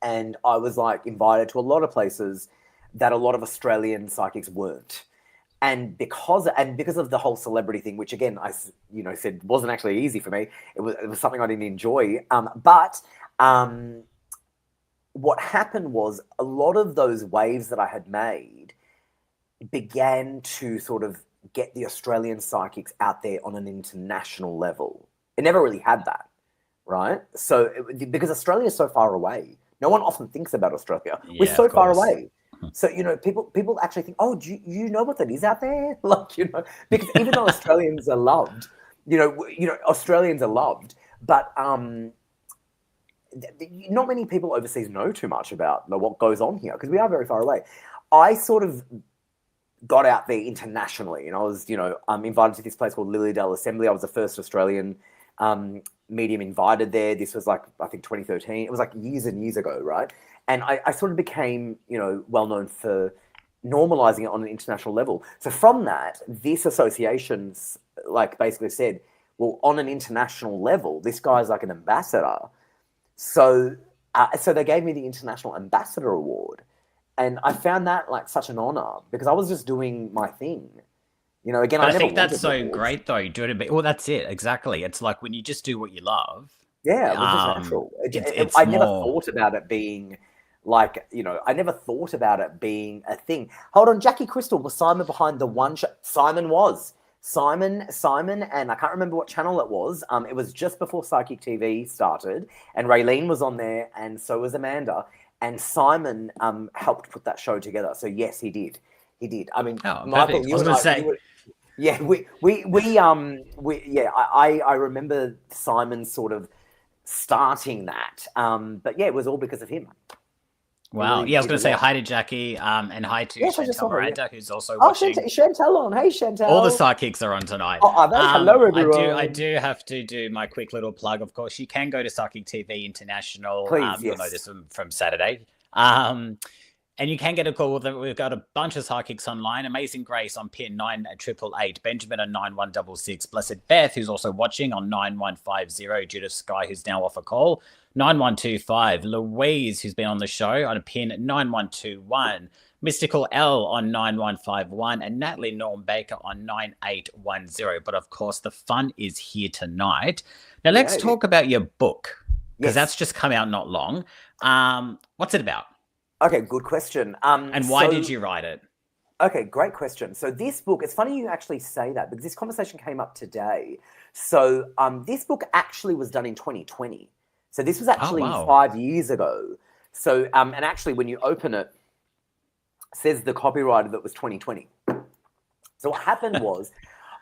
and I was like invited to a lot of places that a lot of Australian psychics weren't. And because of the whole celebrity thing, which again I said wasn't actually easy for me, it was something I didn't enjoy. But what happened was a lot of those waves that I had made began to sort of get the Australian psychics out there on an international level. It never really had that, right? So because Australia is so far away, no one often thinks about Australia. We're Yeah, so of far course. away. So people actually think, oh, do you know what that is out there? Like because even though Australians are loved, Australians are loved, but not many people overseas know too much about what goes on here because we are very far away. I sort of got out there internationally, and I was, invited to this place called Lilydale Assembly. I was the first Australian medium invited there. This was like, I think 2013. It was like years and years ago, right? And I sort of became, well known for normalizing it on an international level. So from that, this association's like basically said, well, on an international level, this guy's like an ambassador. So they gave me the International Ambassador Award, and I found that like such an honor because I was just doing my thing. Again, But I I never think that's wanted the so awards. great though. Doing it, well, that's it exactly. It's like when you just do what you love. Yeah, it was just natural. It's I never more. thought about it being like, I never thought about it being a thing. Hold on, Jackie Crystal, was Simon behind the one show? Simon was. Simon, and I can't remember what channel it was. It was just before Psychic TV started, and Raylene was on there, and so was Amanda. And Simon helped put that show together. So yes, he did. He did. I mean, Oh, Michael, perfect. I you was and going to I, say. yeah, I remember Simon sort of starting that. But yeah, it was all because of him. Wow. Yeah, I was It going to was say that. hi to Jackie, and hi to Yes, I just Chantel saw her. Yeah. Miranda, who's also Oh, watching. Chantel on. Hey, All the Chantel. sidekicks are on tonight. Oh, are they? Hello, I everyone. do have to do my quick little plug. Of course, you can go to Psychic TV International. Please, You'll know yes. this from Saturday. And you can get a call with them. We've got a bunch of psychics online. Amazing Grace on pin 9888, Benjamin on 9166, Blessed Beth, who's also watching on 9150, Judith Sky, who's now off a call, 9125, Louise, who's been on the show on a pin 9121, Mystical L on 9151, and Natalie Norm Baker on 9810. But of course, the fun is here tonight. Now, let's Yay. talk about your book, because that's Yes. just come out not long. What's it about? Okay, good question. And why did you write it? Okay, great question. So this book, it's funny you actually say that because this conversation came up today. So this book actually was done in 2020. So this was Oh, actually wow. 5 years ago. So and actually when you open it, says the copywriter that was 2020. So what happened was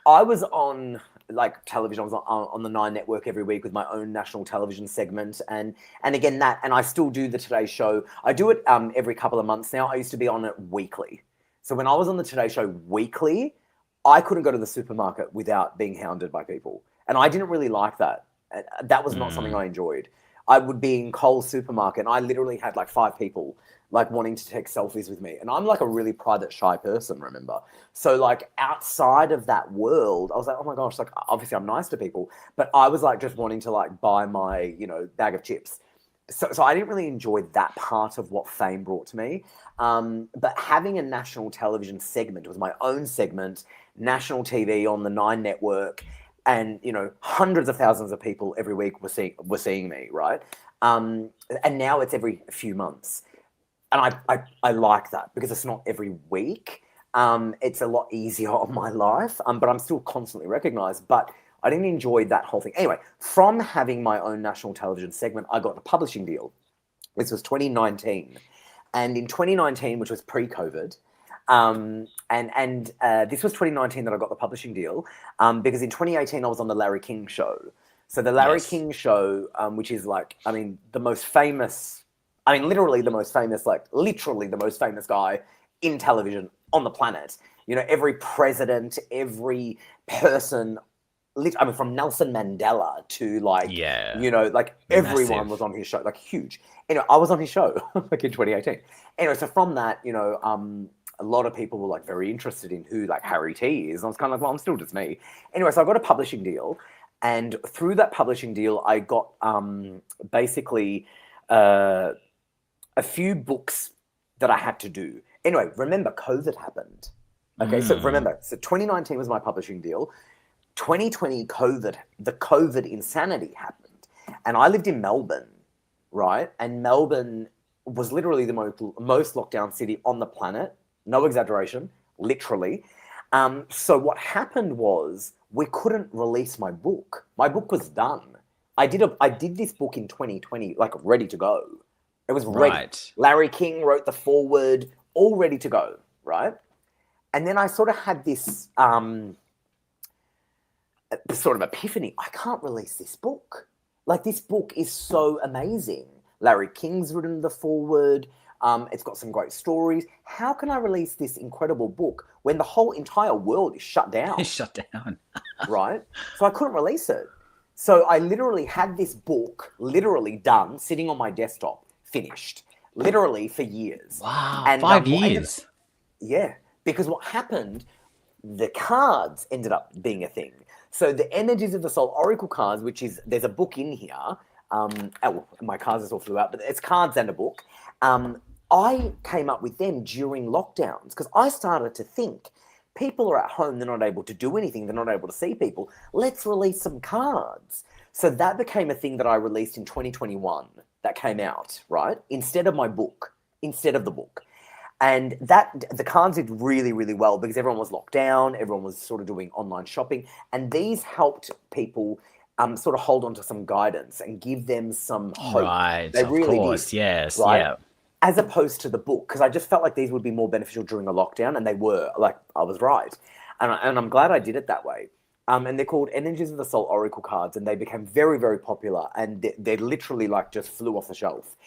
I was on like television. I was on the Nine Network every week with my own national television segment, and again and I still do the Today Show. I do it every couple of months now. I used to be on it weekly. So when I was on the Today Show weekly, I couldn't go to the supermarket without being hounded by people, and I didn't really like that. That was not something I enjoyed. I would be in Coles supermarket, and I literally had like 5 people like wanting to take selfies with me. And I'm like a really private, shy person, remember? So like outside of that world, I was like, oh my gosh, like obviously I'm nice to people, but I was like just wanting to like buy my, bag of chips. so I didn't really enjoy that part of what fame brought to me. But having a national television segment, was my own segment, national TV on the Nine network, and hundreds of thousands of people every week were seeing me, right? And now it's every few months, and I like that because it's not every week. It's a lot easier on my life, but I'm still constantly recognized. But I didn't enjoy that whole thing. Anyway, from having my own national television segment, I got a publishing deal. This was 2019. And in 2019, which was pre-COVID, and this was 2019 that I got the publishing deal, because in 2018 I was on the Larry King show. So the Larry King show, which is like, I mean, the most famous, I mean, literally the most famous, like literally the most famous guy in television on the planet. Every president, every person, I mean, from Nelson Mandela to like, like everyone was on his show, like huge. I was on his show like in 2018. Anyway, so from that, a lot of people were like very interested in who like Harry T is. And I was kind of like, well, I'm still just me. Anyway, so I got a publishing deal. And through that publishing deal, I got basically a few books that I had to do. Anyway, remember, COVID happened. Okay, so remember, so 2019 was my publishing deal. 2020 the COVID insanity happened. And I lived in Melbourne, right? And Melbourne was literally the most locked down city on the planet. No exaggeration, literally. So what happened was we couldn't release my book. My book was done. I did this book in 2020, like ready to go. It was ready. Right. Larry King wrote the foreword, all ready to go, right? And then I sort of had this sort of epiphany. I can't release this book. Like, this book is so amazing. Larry King's written the foreword. It's got some great stories. How can I release this incredible book when the whole entire world is shut down? It's shut down. Right? So I couldn't release it. So I literally had this book literally done, sitting on my desktop, finished, literally for years. Wow, and 5 years. Yeah, because what happened, the cards ended up being a thing. So the Energies of the Soul Oracle cards, which is, there's a book in here. My cards just all flew out, but it's cards and a book. I came up with them during lockdowns because I started to think, people are at home, they're not able to do anything, they're not able to see people. Let's release some cards. So that became a thing that I released in 2021 that came out, right? Instead of the book. And the cards did really, really well because everyone was locked down, everyone was sort of doing online shopping, and these helped people sort of hold on to some guidance and give them some hope. Right, they really did, yes, right? Yeah. As opposed to the book, because I just felt like these would be more beneficial during a lockdown, and they were. Like, I was right. And I'm glad I did it that way. And they're called Energies of the Soul Oracle cards, and they became very, very popular, and they literally like just flew off the shelf.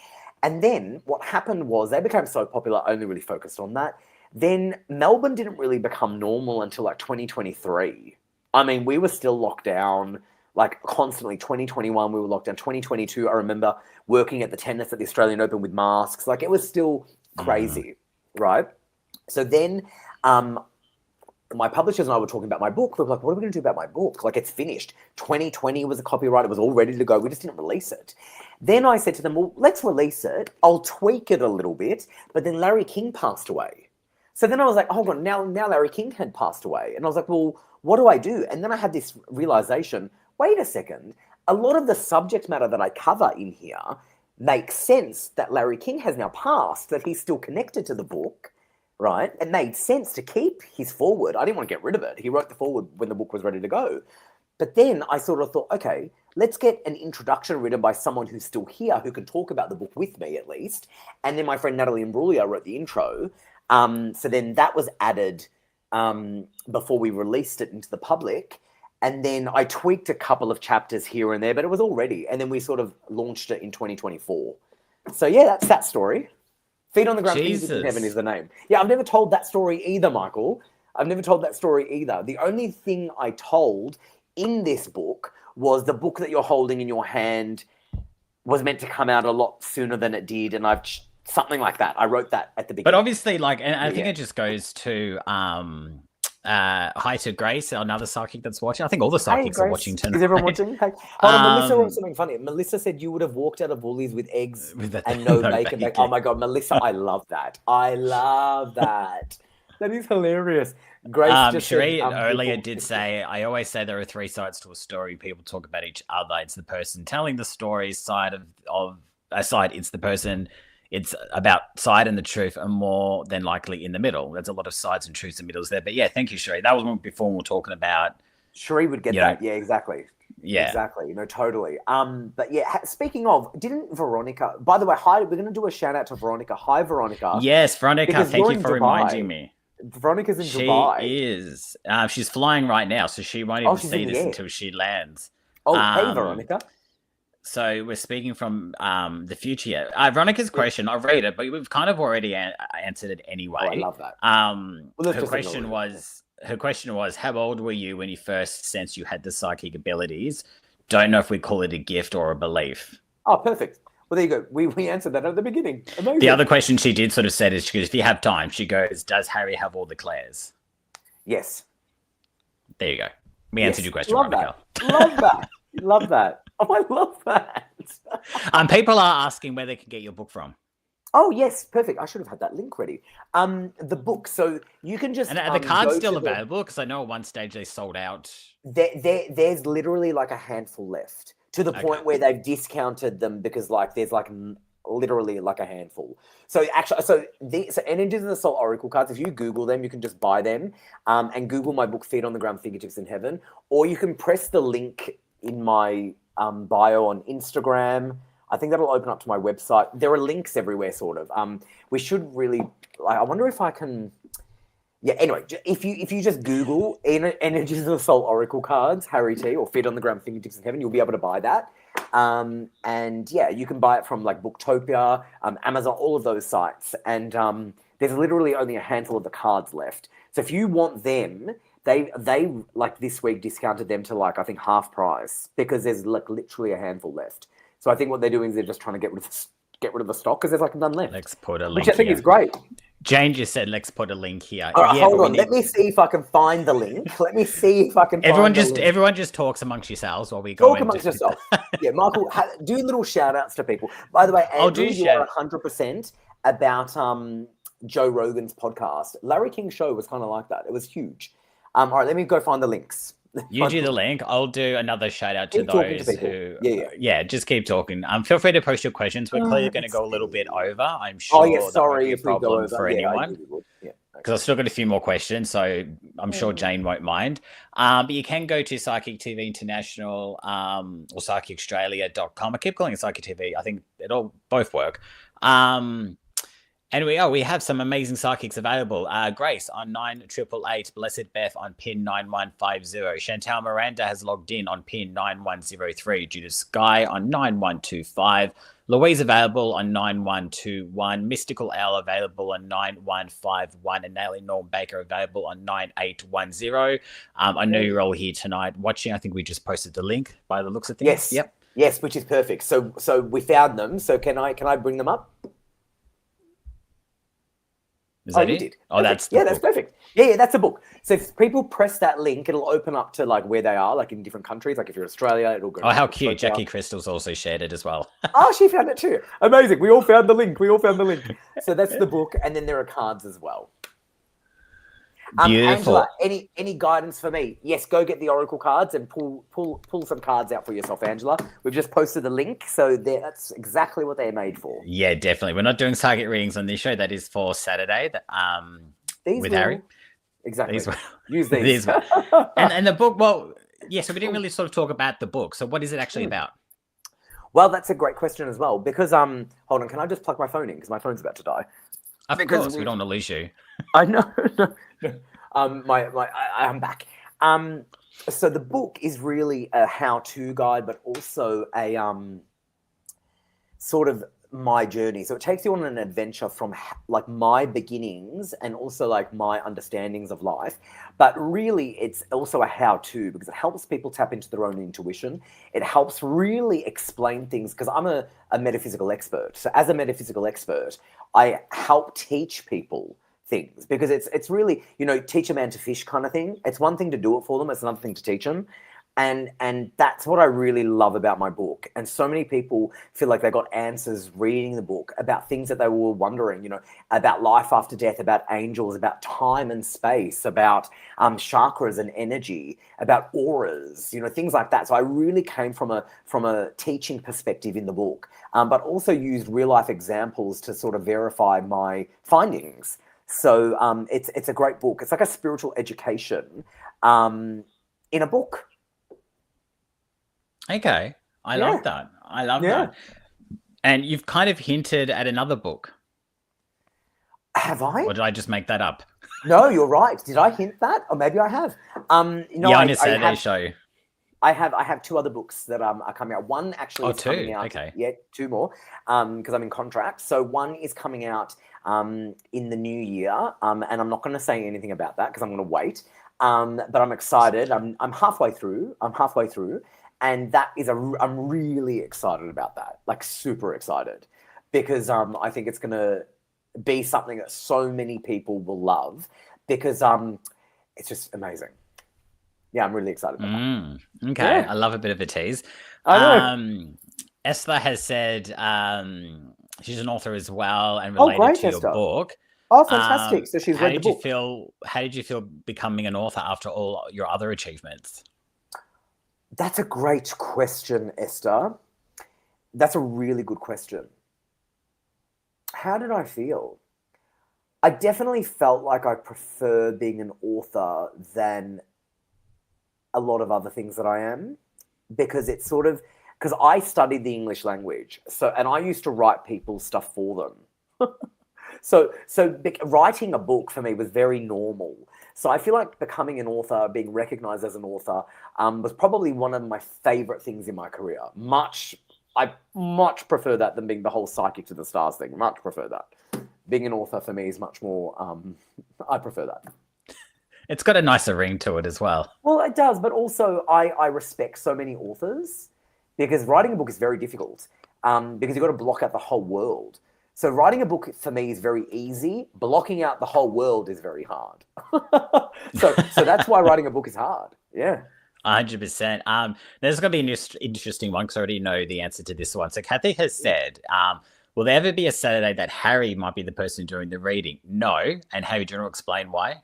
And then what happened was they became so popular, I only really focused on that. Then Melbourne didn't really become normal until like 2023. I mean, we were still locked down, like constantly. 2021, we were locked down. 2022, I remember working at the tennis at the Australian Open with masks. Like, it was still crazy, right? So then my publishers and I were talking about my book. We were like, what are we going to do about my book? Like, it's finished. 2020 was a copyright. It was all ready to go. We just didn't release it. Then I said to them, well, let's release it. I'll tweak it a little bit. But then Larry King passed away. So then I was like, hold on, now Larry King had passed away. And I was like, well, what do I do? And then I had this realization, wait a second, a lot of the subject matter that I cover in here makes sense that Larry King has now passed, that he's still connected to the book, right? It made sense to keep his foreword. I didn't want to get rid of it. He wrote the foreword when the book was ready to go. But then I sort of thought, okay, let's get an introduction written by someone who's still here, who can talk about the book with me at least. And then my friend Natalie Imbruglia wrote the intro. So then that was added before we released it into the public. And then I tweaked a couple of chapters here and there, but it was all ready. And then we sort of launched it in 2024. So yeah, that's that story. Feet on the Ground, Music in Heaven is the name. Yeah, I've never told that story either, Michael. I've never told that story either. The only thing I told in this book was the book that you're holding in your hand was meant to come out a lot sooner than it did. And something like that. I wrote that at the beginning. But obviously, like, and I think it just goes to Hi to Grace, another psychic that's watching. I think all the Hey, psychics are Grace. watching tonight. Is everyone watching? Hey, hold on. Melissa wrote Um, something funny. Melissa said you would have walked out of Woolies with eggs with the, and no no bacon. bacon. Oh my God, Melissa, I love that. I love that. That is hilarious. Grace just said, Cherie earlier people. did say, I always say there are three sides to a story. People talk about each other. It's the person telling the story side of a side. It's the person. It's about side and the truth are more than likely in the middle. There's a lot of sides and truths and middles there. But yeah, thank you, Cherie. That was one before we were talking about. Cherie would get that. Yeah, exactly. Yeah. Exactly. No, totally. But yeah, speaking of, didn't Veronica, by the way, hi, we're going to do a shout out to Veronica. Hi, Veronica. Yes, Veronica, thank you for reminding me. Veronica's in she Dubai. She is. She's flying right now, so she won't even see this until she lands. Oh, hey, Veronica. So we're speaking from the future here. Veronica's question, I'll read it, but we've kind of already answered it anyway. Oh, I love that. Well, her question was, how old were you when you first sensed you had the psychic abilities? Don't know if we call it a gift or a belief. Oh, perfect. Well, there you go. We answered that at the beginning. Amazing. The other question she did sort of said is, she goes, if you have time, she goes, does Harry have all the Claires? Yes. There you go. We answered your question, love Veronica. That. Love that. Love that. Oh, I love that. People are asking where they can get your book from. Oh, yes. Perfect. I should have had that link ready. The book. So you can just... And are the cards still available? Because I know at one stage they sold out. There's literally like a handful left, to the point where they've discounted them because there's literally like a handful. So actually, so Energies of the Soul Oracle cards, if you Google them, you can just buy them and Google my book, Feet on the Ground, Fingertips in Heaven, or you can press the link in my bio on Instagram. I think that'll open up to my website. There are links everywhere, sort of. We should really, I wonder if I can... Yeah, anyway, if you just Google Energies of the Soul Oracle cards, Harry T, or Feet on the Ground, Fingertips in Heaven, you'll be able to buy that. And yeah, you can buy it from Booktopia, Amazon, all of those sites. And there's literally only a handful of the cards left. So if you want them, they this week discounted them to I think half price, because there's literally a handful left. So I think what they're doing is they're just trying to get rid of the stock, because there's none left. Let's put a link, which I think is great. Jane just said, let's put a link here. All right, hold on. Let me see if I can find the link. Let me see if I can Everyone just talks amongst yourselves while we go. Talk amongst yourselves. Yeah, Michael, do little shout-outs to people. By the way, Andrew, you are 100% about Joe Rogan's podcast. Larry King's show was kind of like that. It was huge. All right, let me go find the links. You do the link. I'll do another shout out to those who, just keep talking. Feel free to post your questions. We're clearly going to go a little bit over. I'm sure. Sorry if we go over for anyone. Because I've still got a few more questions, so I'm sure Jane won't mind. But you can go to Psychic TV International or psychicaustralia.com. I keep calling it Psychic TV. I think it'll both work. And we have some amazing psychics available. Grace on 9888, Blessed Beth on pin 9150, Chantal Miranda has logged in on pin 9103, Judith Sky on 9125, Louise available on 9121, Mystical Owl available on 9151, and Nelly Norm Baker available on 9810. I know you're all here tonight watching. I think we just posted the link by the looks of things. Yes. Yep. Yes, which is perfect. So we found them. So can I bring them up? Is that you it? did. Oh, perfect. That's perfect. Yeah, that's a book. So if people press that link, it'll open up to where they are, in different countries. If you're Australia, it'll go. Oh, how cute! Jackie Crystal's also shared it as well. Oh, she found it too. Amazing. We all found the link. So that's the book, and then there are cards as well. Beautiful. Angela, any guidance for me? Yes, go get the Oracle cards and pull some cards out for yourself, Angela. We've just posted the link, so that's exactly what they're made for. Yeah, definitely. We're not doing psychic readings on this show. That is for Saturday. Harry. Exactly. Use these. and the book. Well, so we didn't really sort of talk about the book. So what is it actually about? Well, that's a great question as well. Because hold on, can I just plug my phone in because my phone's about to die? Of course, we don't want to lose you. I know. I'm back. So the book is really a how-to guide, but also a sort of my journey. So it takes you on an adventure from my beginnings and also my understandings of life. But really, it's also a how-to because it helps people tap into their own intuition. It helps really explain things because I'm a metaphysical expert. So as a metaphysical expert, I help teach people things, because it's really, teach a man to fish kind of thing. It's one thing to do it for them, it's another thing to teach them. And that's what I really love about my book. And so many people feel like they got answers reading the book about things that they were wondering, about life after death, about angels, about time and space, about chakras and energy, about auras, things like that. So I really came from a teaching perspective in the book, but also used real life examples to sort of verify my findings. So it's a great book. It's like a spiritual education in a book. Okay. I love that. I love that. And you've kind of hinted at another book. Have I? Or did I just make that up? No, you're right. Did I hint that? Or maybe I have. On your Saturday show. I have two other books that are coming out. One actually is coming out. Okay. Yeah, two more. Because I'm in contract. So one is coming out in the new year. And I'm not going to say anything about that because I'm going to wait. But I'm excited. I'm halfway through. And that is I'm really excited about that. Like super excited. Because I think it's going to be something that so many people will love, because it's just amazing. Yeah, I'm really excited about that. Okay, yeah. I love a bit of a tease. I know. Esther has said she's an author as well, and related to your book. Oh, fantastic! So she's read the book. How did you feel becoming an author after all your other achievements? That's a great question, Esther. That's a really good question. How did I feel? I definitely felt like I prefer being an author than a lot of other things that I am, because it's sort of, because I studied the English language, and I used to write people's stuff for them. So writing a book for me was very normal. So I feel like becoming an author, being recognized as an author, was probably one of my favorite things in my career. I much prefer that than being the whole psychic to the stars thing. Much prefer that. Being an author for me is much more, I prefer that. It's got a nicer ring to it as well. Well, it does, but also I respect so many authors, because writing a book is very difficult, because you've got to block out the whole world. So writing a book for me is very easy. Blocking out the whole world is very hard. So that's why writing a book is hard. Yeah. 100%. There's going to be an interesting one, because I already know the answer to this one. So Kathy has said, will there ever be a Saturday that Harry might be the person doing the reading? No. And Harry, do you want to explain why?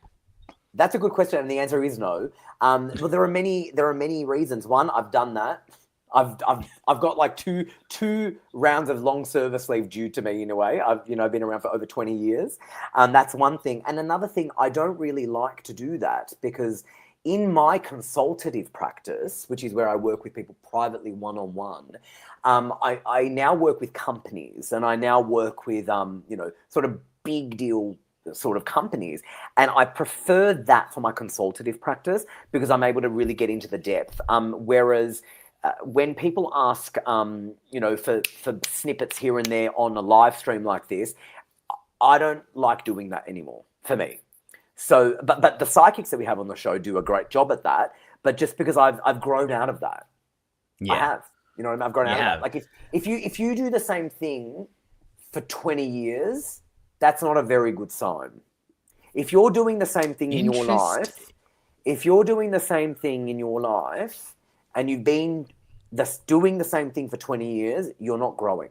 That's a good question, and the answer is no. Well, there are many reasons. One, I've done that. I've got like two rounds of long service leave due to me in a way. I've been around for over 20 years. That's one thing. And another thing, I don't really like to do that, because in my consultative practice, which is where I work with people privately one-on-one, I now work with companies, and I now work with sort of big deal sort of companies, and I prefer that for my consultative practice, because I'm able to really get into the depth. Whereas when people ask, for snippets here and there on a live stream like this, I don't like doing that anymore for me. So, but the psychics that we have on the show do a great job at that. But just because I've grown out of that, I have. I've grown out of that. Like if you do the same thing for 20 years, that's not a very good sign. If you're doing the same thing in your life, and you've been doing the same thing for 20 years, you're not growing.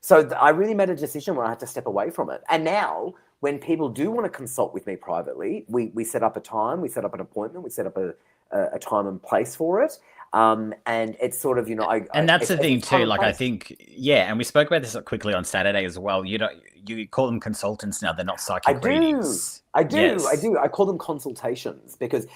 So I really made a decision where I had to step away from it. And now, when people do want to consult with me privately, we set up a time, we set up an appointment, we set up a time and place for it. And it's sort of, and that's the thing too. Like, I think, and we spoke about this quickly on Saturday as well. You call them consultants now; they're not psychic readings. I do. I call them consultations, because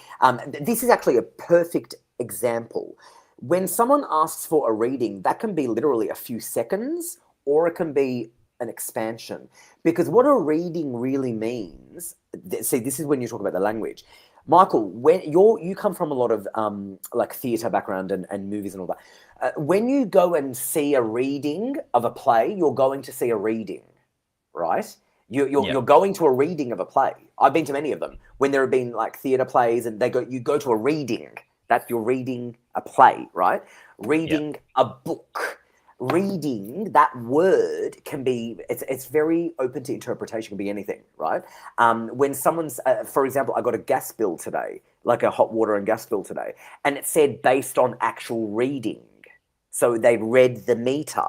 this is actually a perfect example. When someone asks for a reading, that can be literally a few seconds, or it can be an expansion. Because what a reading really means, see, this is when you talk about the language. Michael, when you come from a lot of like theatre background and movies and all that. When you go and see a reading of a play, you're going to see a reading, right? You're going to a reading of a play. I've been to many of them. When there have been like theatre plays, and you go to a reading. That you're reading a play, right? Reading a book. reading, that word can be, it's very open to interpretation, can be anything, right? When someone's, for example, I got a gas bill today, like a hot water and gas bill today, and it said based on actual reading. So they read the meter.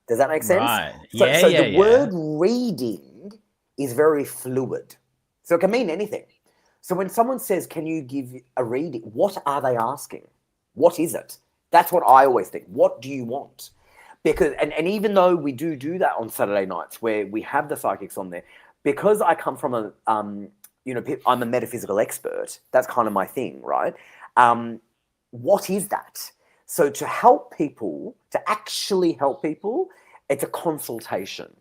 Does that make sense? Right. So, Yeah, so yeah, the yeah. word reading is very fluid. So it can mean anything. So when someone says, can you give a reading? What are they asking? What is it? That's what I always think. What do you want? Because, and even though we do that on Saturday nights where we have the psychics on there, because I come from a, I'm a metaphysical expert. That's kind of my thing, right? What is that? So to help people, to actually help people, it's a consultation,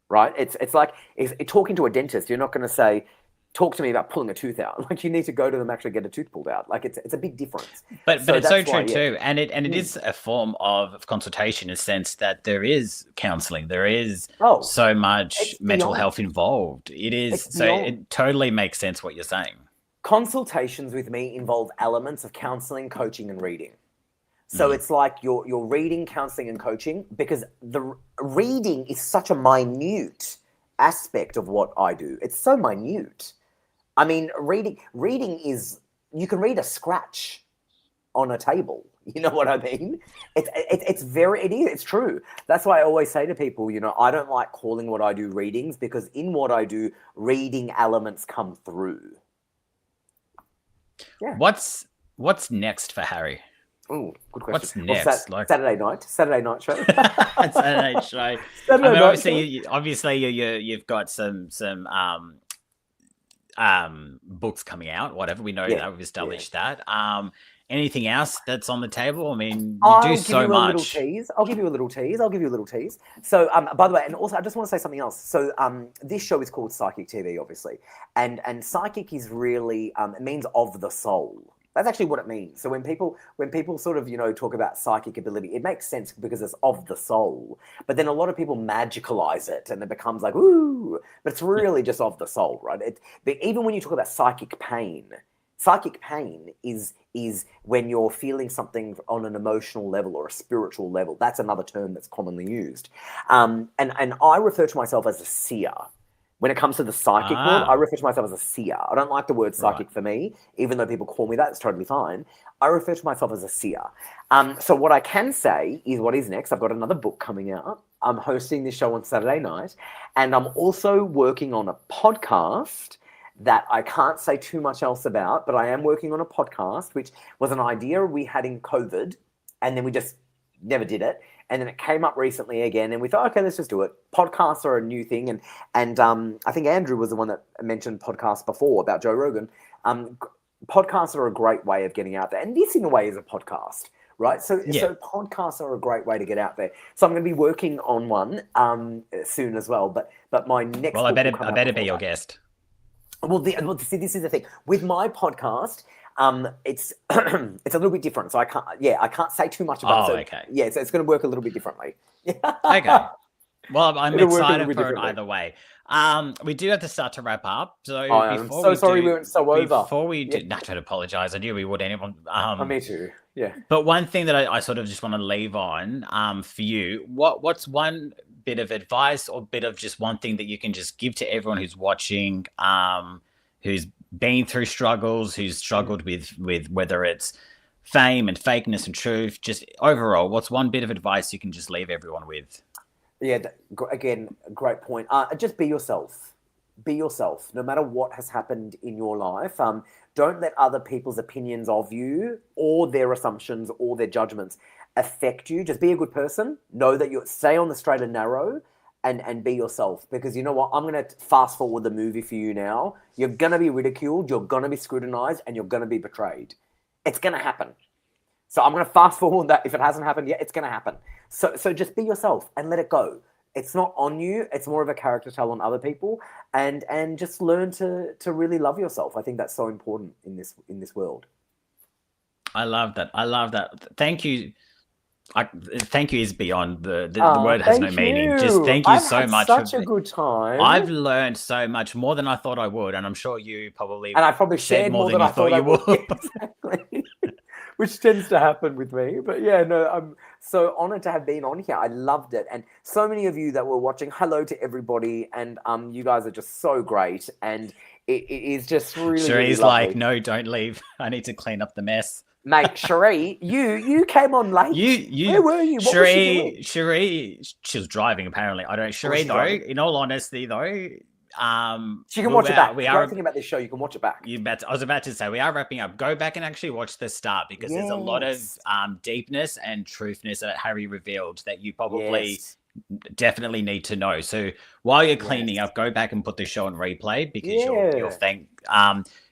right? It's like if talking to a dentist, you're not going to say, talk to me about pulling a tooth out. Like you need to go to them actually get a tooth pulled out. Like it's a big difference. But So it's so that's true why, yeah. too, and it is a form of consultation in the sense that there is counselling, there is Oh, so much it's mental beyond. health involved. It It's is so beyond. it totally makes sense what you're saying. Consultations with me involve elements of counseling, coaching, and reading. So Mm. it's like you're reading, counseling, and coaching because the reading is such a minute aspect of what I do. It's so minute. I mean, reading is you can read a scratch on a table. You know what I mean? It's very it is it's true. That's why I always say to people, I don't like calling what I do readings because in what I do, reading elements come through. Yeah. What's next for Harry? Oh, good question. What's Well, next? Like Saturday night show. Saturday show. I Saturday mean, night obviously, show. you've got some books coming out. Whatever we know Yeah, that we've yeah. established that. Anything else that's on the table? I mean, you do I'll give so you a little much. tease. I'll give you a little tease. I'll give you a little tease. So, by the way, and also, I just want to say something else. So, this show is called Psychic TV, obviously, and psychic is really it means of the soul. That's actually what it means. So when people sort of talk about psychic ability, it makes sense because it's of the soul. But then a lot of people magicalize it, and it becomes like ooh, but it's really just of the soul, right? But even when you talk about psychic pain is when you're feeling something on an emotional level or a spiritual level. That's another term that's commonly used. And I refer to myself as a seer. When it comes to the psychic world, I Ah, refer to myself as a seer. I don't like the word right. psychic for me, even though people call me that. It's totally fine. I refer to myself as a seer. So what I can say is what is next. I've got another book coming out. I'm hosting this show on Saturday night, and I'm also working on a podcast that I can't say too much else about, but I am working on a podcast, which was an idea we had in COVID, and then we just never did it. And then it came up recently again, and we thought, okay, let's just do it. Podcasts are a new thing, and I think Andrew was the one that mentioned podcasts before about Joe Rogan. Um, Podcasts are a great way of getting out there, and this, in a way, is a podcast, right? So, Yeah. so podcasts are a great way to get out there. So I'm going to be working on one soon as well. But my next Well, book will I come out better be before your that. guest. Well, see, this is the thing with my podcast. It's it's a little bit different, so I can't say too much about it. Oh, So okay. yeah, so it's going to work a little bit differently. Okay. Well, I'm It'll work a little excited bit for it differently. either way. We do have to start to wrap up. So I am so sorry we went so over. Yeah, not trying to apologize. I knew we would anyone. me too. Yeah. But one thing that I sort of just want to leave on, for you, what's one bit of advice or bit of just one thing that you can just give to everyone who's watching, who's been through struggles, who's struggled with whether it's fame and fakeness and truth, just overall, what's one bit of advice you can just leave everyone with? Yeah, again, great point. Just be yourself. Be yourself, no matter what has happened in your life. Don't let other people's opinions of you or their assumptions or their judgments affect you. Just be a good person. Know that you stay on the straight and narrow, and be yourself. Because you know what? I'm going to fast forward the movie for you now. You're going to be ridiculed. You're going to be scrutinized, and you're going to be betrayed. It's going to happen. So I'm going to fast forward that. If it hasn't happened yet, it's going to happen. So just be yourself and let it go. It's not on you. It's more of a character tell on other people, and just learn to really love yourself. I think that's so important in this world. I love that. I love that. Thank you. Thank you is beyond the word has no Thank meaning. Just you. thank you I've so had much for. such a good I've time, learned so much more than I thought I would, and I'm sure you probably and I probably said shared more more than than you I thought thought I you would. would. Yeah, exactly. which tends to happen with me. But yeah, no, I'm so honored to have been on here. I loved it, and so many of you that were watching. Hello to everybody, and you guys are just so great, and it is just really, really Cherie's like, lovely. no, don't leave. I need to clean up the mess. Mate, Cherie, you came on late. Where were you? What was she doing? Cherie, she was driving apparently. I don't. Or was Cherie she though, driving? in all honesty though, She can watch it back. we The great are. thing about this show, you can watch it back. I was about to say we are wrapping up. Go back and actually watch the start because there's a lot of Yes. deepness and truthness that Harry revealed that you probably Yes. definitely need to know. So while you're cleaning Yes. up, go back and put the show on replay because you'll Yeah. think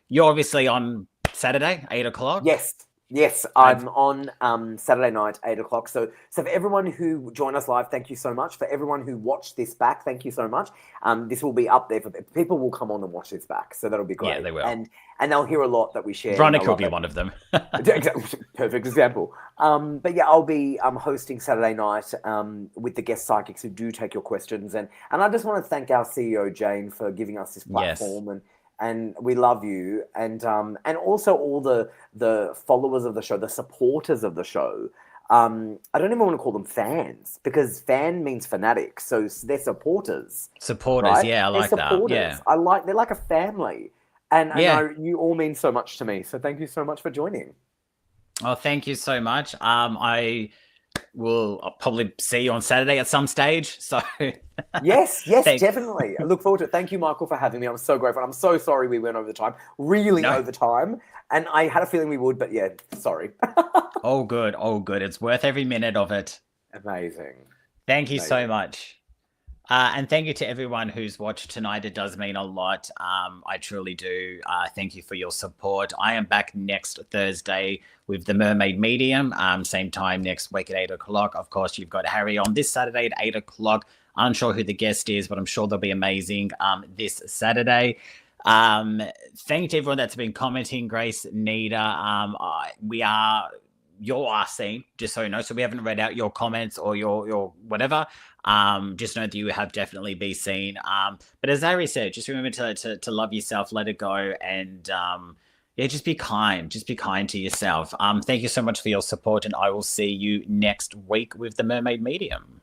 you're obviously on Saturday, 8 o'clock. Yes. Yes, I'm on Saturday night, 8 o'clock. So for everyone who joined us live, thank you so much. For everyone who watched this back, thank you so much. This will be up there for people will come on and watch this back, so that'll be great. Yeah, they will. And they'll hear a lot that we share. Veronica will be one of them. Perfect example. But yeah, I'll be hosting Saturday night with the guest psychics who do take your questions, and I just want to thank our CEO Jane for giving us this platform, and we love you, and also all the followers of the show, the supporters of the show. I don't even want to call them fans because fan means fanatic, so they're supporters. Supporters, right? yeah, I They're like that. supporters. Yeah, they're like a family, and I yeah. know you all mean so much to me. So thank you so much for joining. Oh, thank you so much. I will I'll probably see you on Saturday at some stage. So Yes, definitely. I look forward to it. Thank you, Michael, for having me. I'm so grateful. I'm so sorry we went over time, really No. over time. And I had a feeling we would, but yeah, sorry. All good, all good. It's worth every minute of it. Amazing. Thank you so Amazing. much. And thank you to everyone who's watched tonight. It does mean a lot. I truly do. Thank you for your support. I am back next Thursday with the Mermaid Medium. Same time next week at 8 o'clock. Of course, you've got Harry on this Saturday at 8 o'clock. Unsure who the guest is, but I'm sure they'll be amazing this Saturday. Thank you to everyone that's been commenting. Grace, Nita, you are seen, just so you know. So we haven't read out your comments or your whatever. Just know that you have definitely been seen. But as Harry said, just remember to love yourself, let it go, and yeah, just be kind. Just be kind to yourself. Thank you so much for your support, and I will see you next week with the Mermaid Medium.